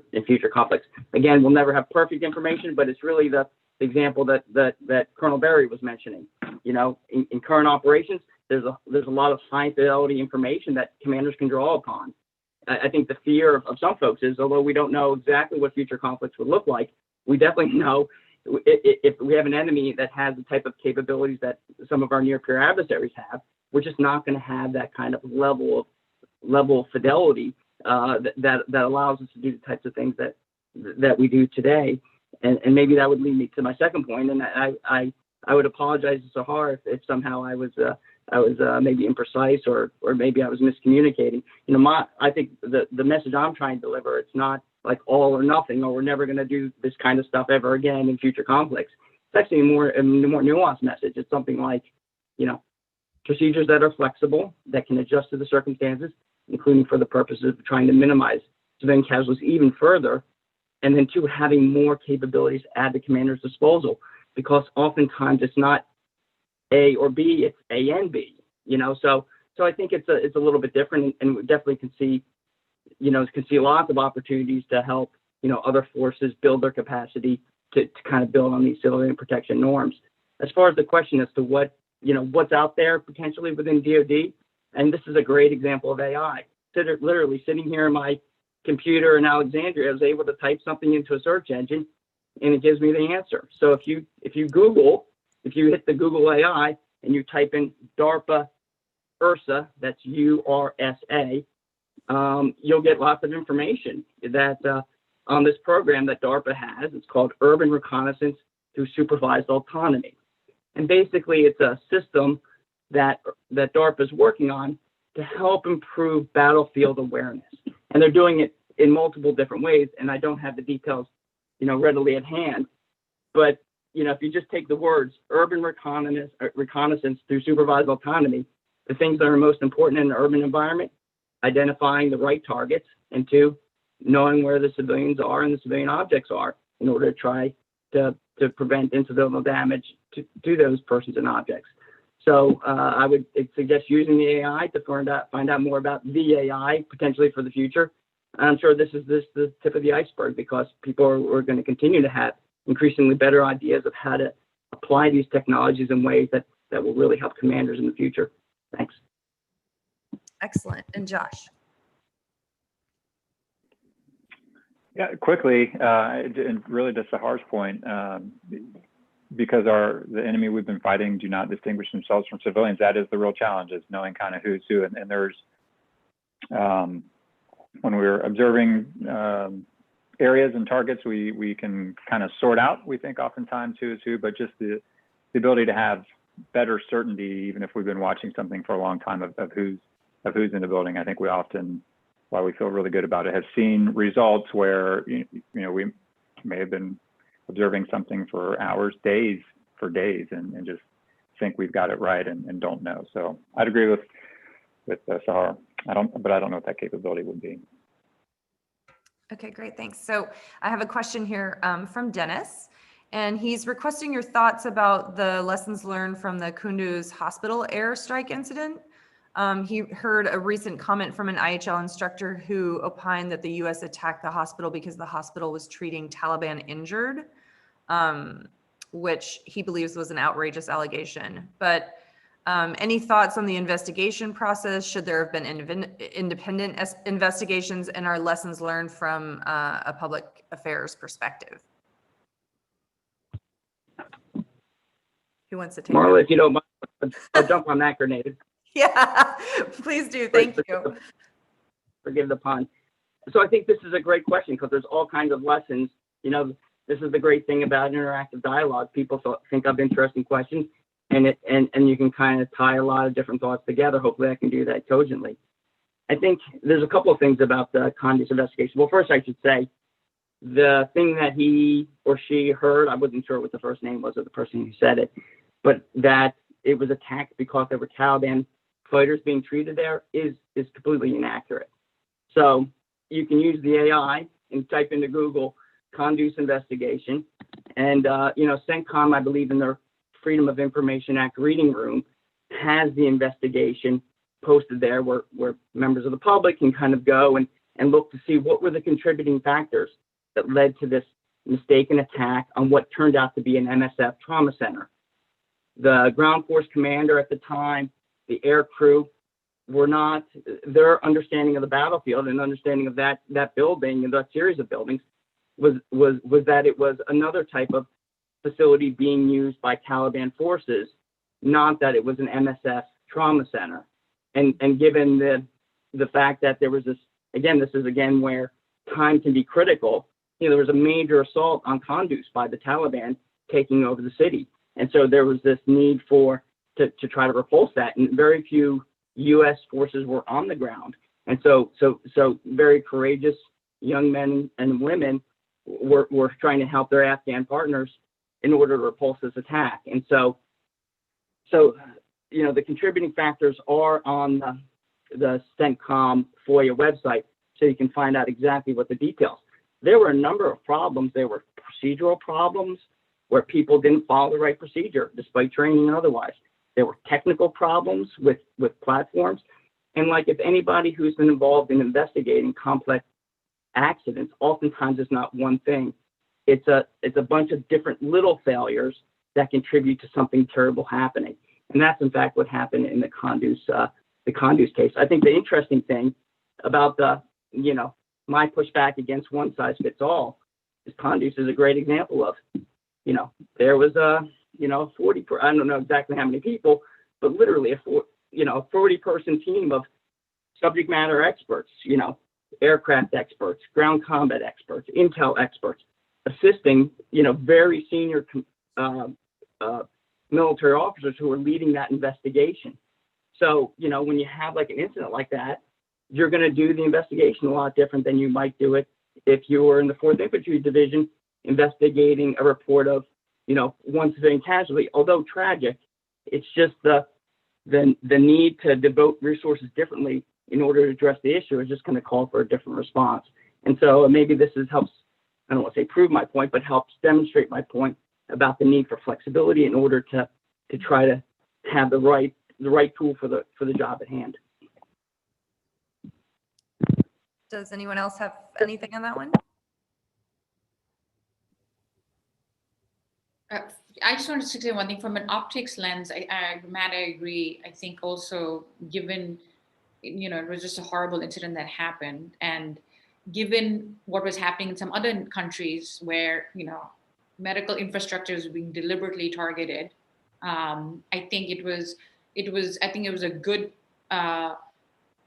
[SPEAKER 4] conflicts. Again, we'll never have perfect information, but it's really the example that Colonel Berry was mentioning. You know, in current operations, there's a lot of high fidelity information that commanders can draw upon. I think the fear of some folks is, although we don't know exactly what future conflicts would look like, we definitely know if we have an enemy that has the type of capabilities that some of our near-peer adversaries have, we're just not going to have that kind of level of fidelity that allows us to do the types of things that we do today. And maybe that would lead me to my second point. And I would apologize to Sahara if somehow I was maybe imprecise or maybe I was miscommunicating. You know, I think the message I'm trying to deliver, it's not like all or nothing, or we're never going to do this kind of stuff ever again in future conflicts. It's actually a more nuanced message. It's something like, you know, procedures that are flexible, that can adjust to the circumstances, including for the purposes of trying to minimize civilian casualties even further, And then two, having more capabilities at the commander's disposal, because oftentimes it's not A or B, it's A and B, so I think it's a little bit different, and we definitely can see lots of opportunities to help, other forces build their capacity to kind of build on these civilian protection norms. As far as the question as to what's out there potentially within DoD, and this is a great example of AI. Literally sitting here in my computer in Alexandria, I was able to type something into a search engine, and it gives me the answer. So if you hit the Google AI and you type in DARPA URSA, that's URSA, you'll get lots of information that on this program that DARPA has. It's called Urban Reconnaissance Through Supervised Autonomy. And basically it's a system that DARPA is working on to help improve battlefield awareness. And they're doing it in multiple different ways, and I don't have the details, readily at hand. But, if you just take the words urban reconnaissance through supervised autonomy, the things that are most important in an urban environment, identifying the right targets, and two, knowing where the civilians are and the civilian objects are in order to try to prevent incidental damage to those persons and objects. So I would suggest using the AI to find out more about the AI potentially for the future. And I'm sure this is the tip of the iceberg, because people are going to continue to have increasingly better ideas of how to apply these technologies in ways that will really help commanders in the future. Thanks.
[SPEAKER 1] Excellent. And Josh?
[SPEAKER 3] Yeah, quickly, and really to Sahar's point, because the enemy we've been fighting do not distinguish themselves from civilians, that is the real challenge, is knowing kind of who's who. And there's, when we're observing areas and targets, we can kind of sort out, we think oftentimes who is who, but just the ability to have better certainty, even if we've been watching something for a long time, of who's in the building. I think we often, while we feel really good about it, have seen results where we may have been observing something for hours, days, and just think we've got it right and don't know. So I'd agree with Sahara. I don't know what that capability would be.
[SPEAKER 1] Okay, great, thanks. So I have a question here from Dennis, and he's requesting your thoughts about the lessons learned from the Kunduz hospital airstrike incident. He heard a recent comment from an IHL instructor who opined that the U.S. attacked the hospital because the hospital was treating Taliban injured, which he believes was an outrageous allegation. But any thoughts on the investigation process? Should there have been independent investigations, and are lessons learned from a public affairs perspective? Who wants to take
[SPEAKER 4] Marla,
[SPEAKER 1] that?
[SPEAKER 4] if you don't mind, I'll jump on that grenade.
[SPEAKER 1] Yeah, please do. Thank you.
[SPEAKER 4] Forgive the pun. So I think this is a great question, because there's all kinds of lessons. This is the great thing about interactive dialogue. People think of interesting questions, and you can kind of tie a lot of different thoughts together. Hopefully I can do that cogently. I think there's a couple of things about the Kunduz investigation. Well, first I should say, the thing that he or she heard, I wasn't sure what the first name was of the person who said it, but that it was attacked because there were Taliban fighters being treated there is completely inaccurate. So you can use the AI and type into Google Kunduz investigation, and CENTCOM, I believe in their Freedom of Information Act reading room, has the investigation posted there where members of the public can kind of go and look to see what were the contributing factors that led to this mistaken attack on what turned out to be an MSF trauma center. The ground force commander at the time, the air crew, their understanding of the battlefield and understanding of that building and that series of buildings was that it was another type of facility being used by Taliban forces, not that it was an MSF trauma center. And given the fact that there was this is where time can be critical. There was a major assault on Kunduz by the Taliban taking over the city. And so there was this need to try to repulse that. And very few U.S. forces were on the ground. And so very courageous young men and women were trying to help their Afghan partners in order to repulse this attack. And so the contributing factors are on the CENTCOM FOIA website, so you can find out exactly what the details. there were a number of problems. There were procedural problems where people didn't follow the right procedure despite training and otherwise. There were technical problems with platforms. And like, if anybody who's been involved in investigating complex accidents, oftentimes it's not one thing. It's a bunch of different little failures that contribute to something terrible happening. And that's in fact what happened in the Conduce case. I think the interesting thing about my pushback against one size fits all is Conduce is a great example of, there was a, 40, I don't know exactly how many people, but literally a 40-person team of subject matter experts, aircraft experts, ground combat experts, intel experts, assisting, very senior military officers who are leading that investigation. So, when you have like an incident like that, you're going to do the investigation a lot different than you might do it if you were in the 4th Infantry Division investigating a report of, one civilian casualty. Although tragic, it's just the need to devote resources differently in order to address the issue is just going to call for a different response. And so maybe this helps, I don't want to say prove my point, but helps demonstrate my point about the need for flexibility in order to try to have the right tool for the job at hand.
[SPEAKER 1] Does anyone else have anything on that one?
[SPEAKER 5] I just wanted to say one thing from an optics lens. Matt, I agree. I think also given, it was just a horrible incident that happened, and given what was happening in some other countries where, medical infrastructure is being deliberately targeted, I think it was a good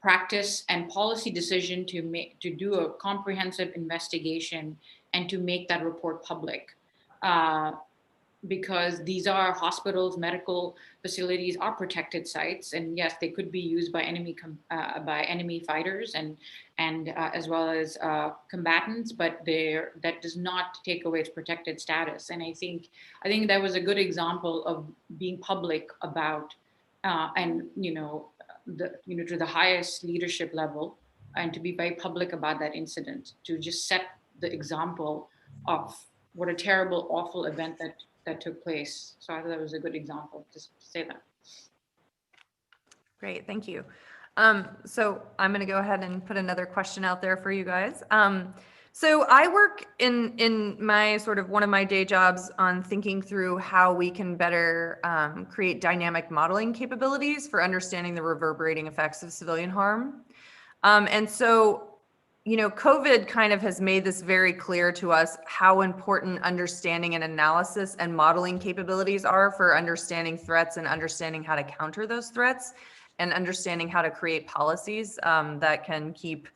[SPEAKER 5] practice and policy decision to do a comprehensive investigation and to make that report public. Because these are hospitals, medical facilities are protected sites, and yes, they could be used by enemy fighters and as well as combatants, but that does not take away its protected status. And I think that was a good example of being public about to the highest leadership level, and to be very public about that incident, to just set the example of what a terrible, awful event that took place. So I thought that was a good example, just to say that.
[SPEAKER 1] Great, thank you. So I'm going to go ahead and put another question out there for you guys. So I work in my one of my day jobs on thinking through how we can better create dynamic modeling capabilities for understanding the reverberating effects of civilian harm. And so, COVID kind of has made this very clear to us how important understanding and analysis and modeling capabilities are for understanding threats and understanding how to counter those threats and understanding how to create policies that can keep,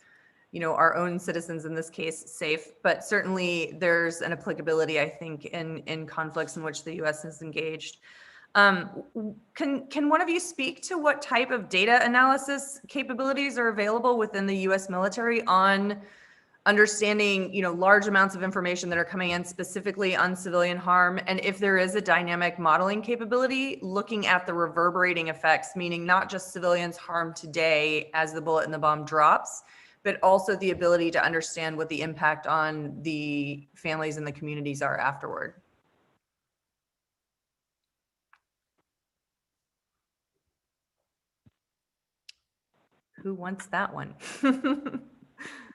[SPEAKER 1] our own citizens in this case safe. But certainly there's an applicability, I think, in conflicts in which the U.S. is engaged. Can one of you speak to what type of data analysis capabilities are available within the U.S. military on understanding, large amounts of information that are coming in specifically on civilian harm? And if there is a dynamic modeling capability looking at the reverberating effects, meaning not just civilians harmed today as the bullet in the bomb drops, but also the ability to understand what the impact on the families and the communities are afterward. Who wants that one?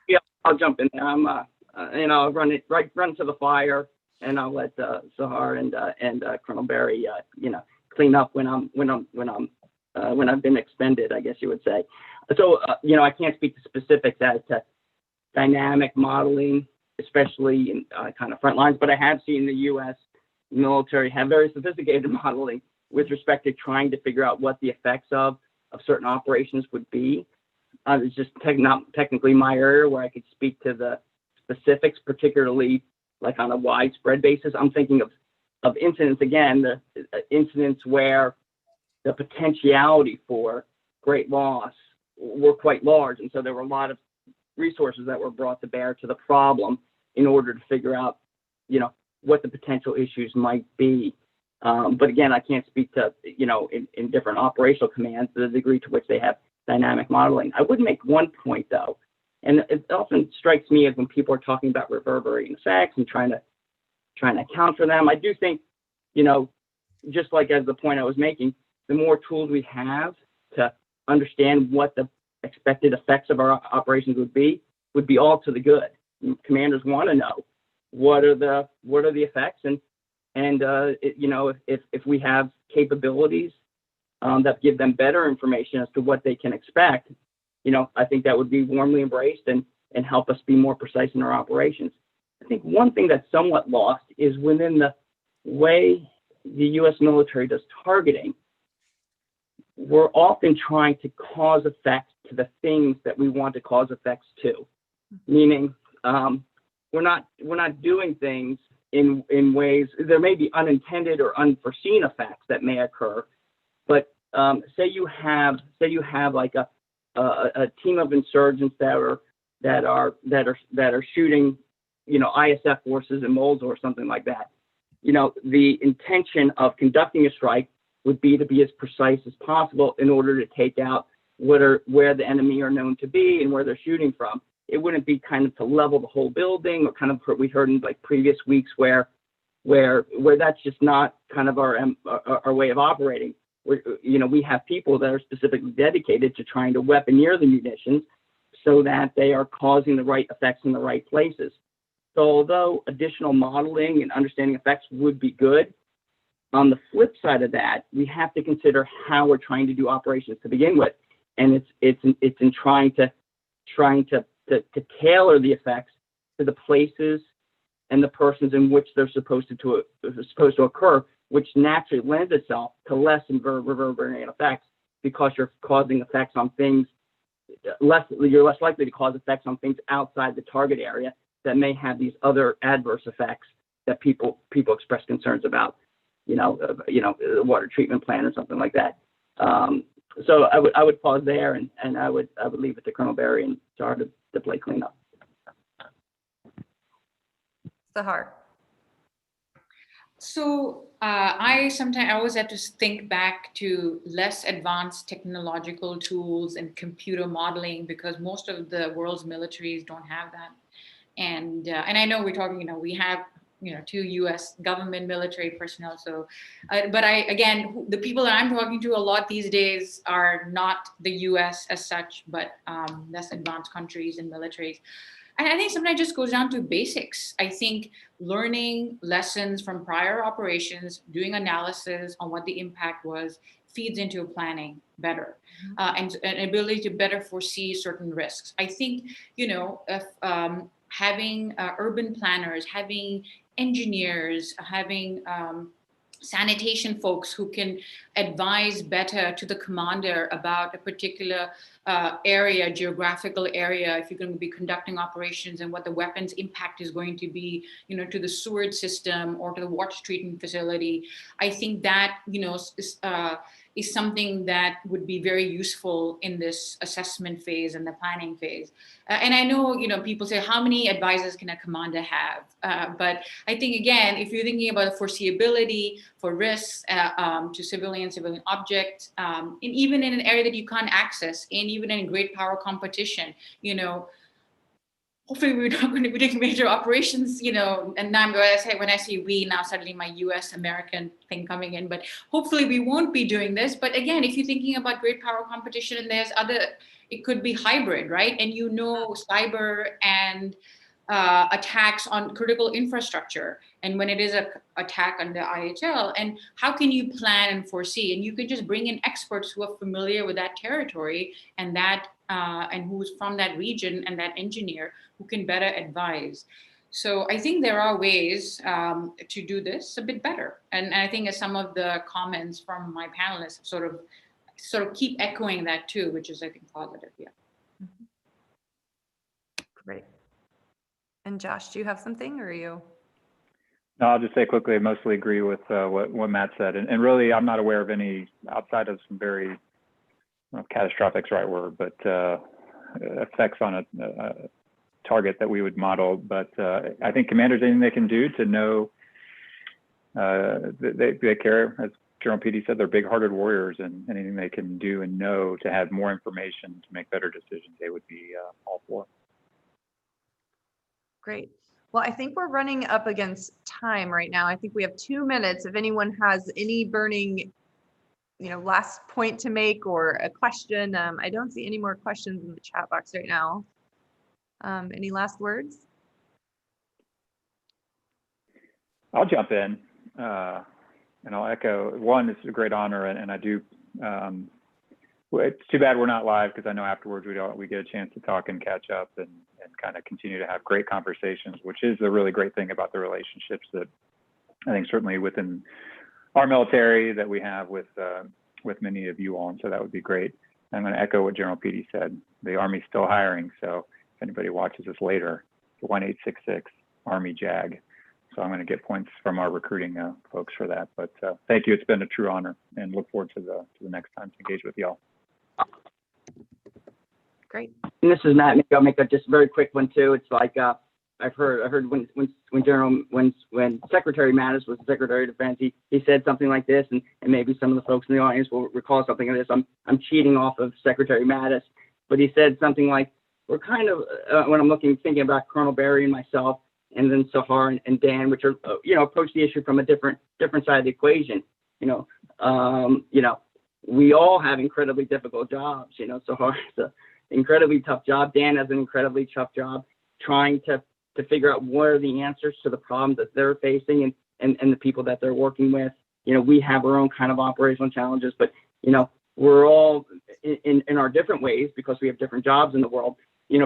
[SPEAKER 4] Yeah, I'll jump in. And I'll run to the fire, and I'll let Sahar and Colonel Barry, clean up when I've been expended, I guess you would say. So, I can't speak to specifics as to dynamic modeling, especially in kind of front lines, but I have seen the U.S. military have very sophisticated modeling with respect to trying to figure out what the effects of certain operations would be. It's just not technically my area where I could speak to the specifics, particularly like on a widespread basis. I'm thinking of incidents, again, the incidents where the potentiality for great loss were quite large. And so there were a lot of resources that were brought to bear to the problem in order to figure out, what the potential issues might be. But again, I can't speak to, in different operational commands, the degree to which they have dynamic modeling. I would make one point, though, And it often strikes me as when people are talking about reverberating effects and trying to account for them. I do think, just like as the point I was making, the more tools we have to understand what the expected effects of our operations would be all to the good. Commanders want to know what are the effects, and if we have capabilities that give them better information as to what they can expect, I think that would be warmly embraced and help us be more precise in our operations. I think one thing that's somewhat lost is within the way the U.S. military does targeting, we're often trying to cause effects to the things that we want to cause effects to. Meaning, we're not doing things in ways. There may be unintended or unforeseen effects that may occur, but say you have like a team of insurgents that are shooting, ISF forces in Mosul or something like that. The intention of conducting a strike would be to be as precise as possible in order to take out where the enemy are known to be and where they're shooting from. It wouldn't be kind of to level the whole building, or kind of we heard in like previous weeks where that's just not kind of our way of operating. We have people that are specifically dedicated to trying to weaponeer the munitions so that they are causing the right effects in the right places. So although additional modeling and understanding effects would be good, on the flip side of that, we have to consider how we're trying to do operations to begin with, and it's in trying to tailor the effects to the places and the persons in which they're supposed to occur, which naturally lends itself to less reverberating effects, because you're causing effects on things you're less likely to cause effects on things outside the target area that may have these other adverse effects that people express concerns about, the water treatment plant or something like that. So I would pause there, and I would leave it to Colonel Barry and Sahara to play cleanup.
[SPEAKER 1] Sahar.
[SPEAKER 5] So I always have to think back to less advanced technological tools and computer modeling, because most of the world's militaries don't have that. And I know we're talking, we have, 2 U.S. government military personnel. So, but the people that I'm talking to a lot these days are not the U.S. as such, but less advanced countries and militaries. And I think sometimes it just goes down to basics. I think learning lessons from prior operations, doing analysis on what the impact was, feeds into planning better, and an ability to better foresee certain risks. I think, if having urban planners, having engineers, having sanitation folks who can advise better to the commander about a particular geographical area, if you're going to be conducting operations, and what the weapons impact is going to be, to the sewage system or to the water treatment facility. I think that, is something that would be very useful in this assessment phase and the planning phase. And I know, people say, how many advisors can a commander have? But I think, again, if you're thinking about the foreseeability for risks to civilian objects, and even in an area that you can't access, and even in great power competition, hopefully we're not going to be doing major operations, and now when I say we, now suddenly my US American thing coming in, but hopefully we won't be doing this. But again, if you're thinking about great power competition, and there's it could be hybrid, right? And cyber and attacks on critical infrastructure, and when it is an attack under IHL, and how can you plan and foresee? And you can just bring in experts who are familiar with that territory and and who's from that region, and that engineer who can better advise. So I think there are ways to do this a bit better, and I think as some of the comments from my panelists sort of keep echoing that too, which is, I think, positive. Yeah.
[SPEAKER 1] Great. And Josh, do you have something, or are you?
[SPEAKER 3] No, I'll just say quickly, I mostly agree with what Matt said. And really, I'm not aware of any, outside of some very, catastrophic is the right word, but effects on a target that we would model. But I think commanders, anything they can do to know, they care, as General PD said, they're big-hearted warriors, and anything they can do and know to have more information to make better decisions, they would be all for.
[SPEAKER 1] Great. Well, I think we're running up against time right now. I think we have 2 minutes. If anyone has any burning, last point to make or a question, I don't see any more questions in the chat box right now. Any last words?
[SPEAKER 3] I'll jump in and I'll echo, one, this is a great honor, and I do, it's too bad we're not live, because I know afterwards we get a chance to talk and catch up and kind of continue to have great conversations, which is the really great thing about the relationships that I think certainly within our military that we have with many of you all, and so that would be great. I'm going to echo what General Petey said. The Army's still hiring, so if anybody watches this later, 1-866 Army JAG. So I'm going to get points from our recruiting folks for that. But thank you. It's been a true honor, and look forward to the next time to engage with y'all.
[SPEAKER 1] Great.
[SPEAKER 4] And this is Matt. Maybe I'll make a just very quick one too. It's like I heard when Secretary Mattis was Secretary of Defense, he said something like this, and maybe some of the folks in the audience will recall something like this. I'm cheating off of Secretary Mattis, but he said something like, we're kind of when I'm thinking about Colonel Barry and myself, and then Sahara and Dan, which are approach the issue from a different side of the equation. We all have incredibly difficult jobs. Sahara's an incredibly tough job. Dan has an incredibly tough job trying to figure out what are the answers to the problems that they're facing and the people that they're working with. We have our own kind of operational challenges, but we're all in our different ways, because we have different jobs in the world,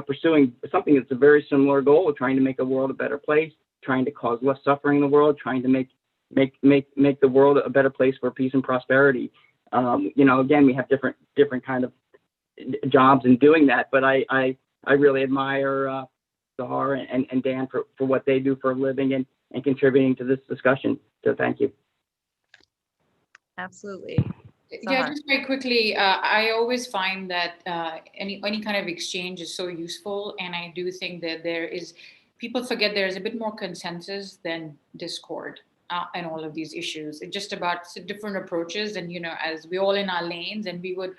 [SPEAKER 4] pursuing something that's a very similar goal of trying to make the world a better place, trying to cause less suffering in the world, trying to make the world a better place for peace and prosperity. Again, we have different kind of jobs in doing that, but I really admire Sahara and Dan for what they do for a living and contributing to this discussion. So thank you.
[SPEAKER 1] Absolutely.
[SPEAKER 5] Yeah,
[SPEAKER 1] Sahar.
[SPEAKER 5] just very quickly, I always find that any kind of exchange is so useful, and I do think that people forget there is a bit more consensus than discord in all of these issues. It's just about different approaches, and as we all in our lanes, and we would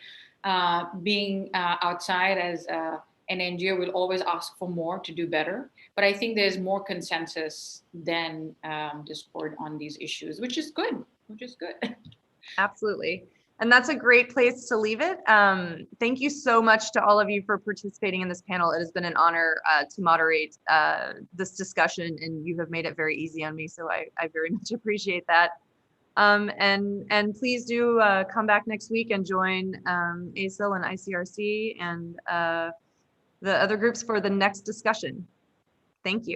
[SPEAKER 5] being outside as an NGO will always ask for more to do better. But I think there's more consensus than discord on these issues, which is good.
[SPEAKER 1] Absolutely. And that's a great place to leave it. Thank you so much to all of you for participating in this panel. It has been an honor to moderate this discussion, and you have made it very easy on me, so I very much appreciate that. And please do come back next week and join ASIL and ICRC and the other groups for the next discussion. Thank you.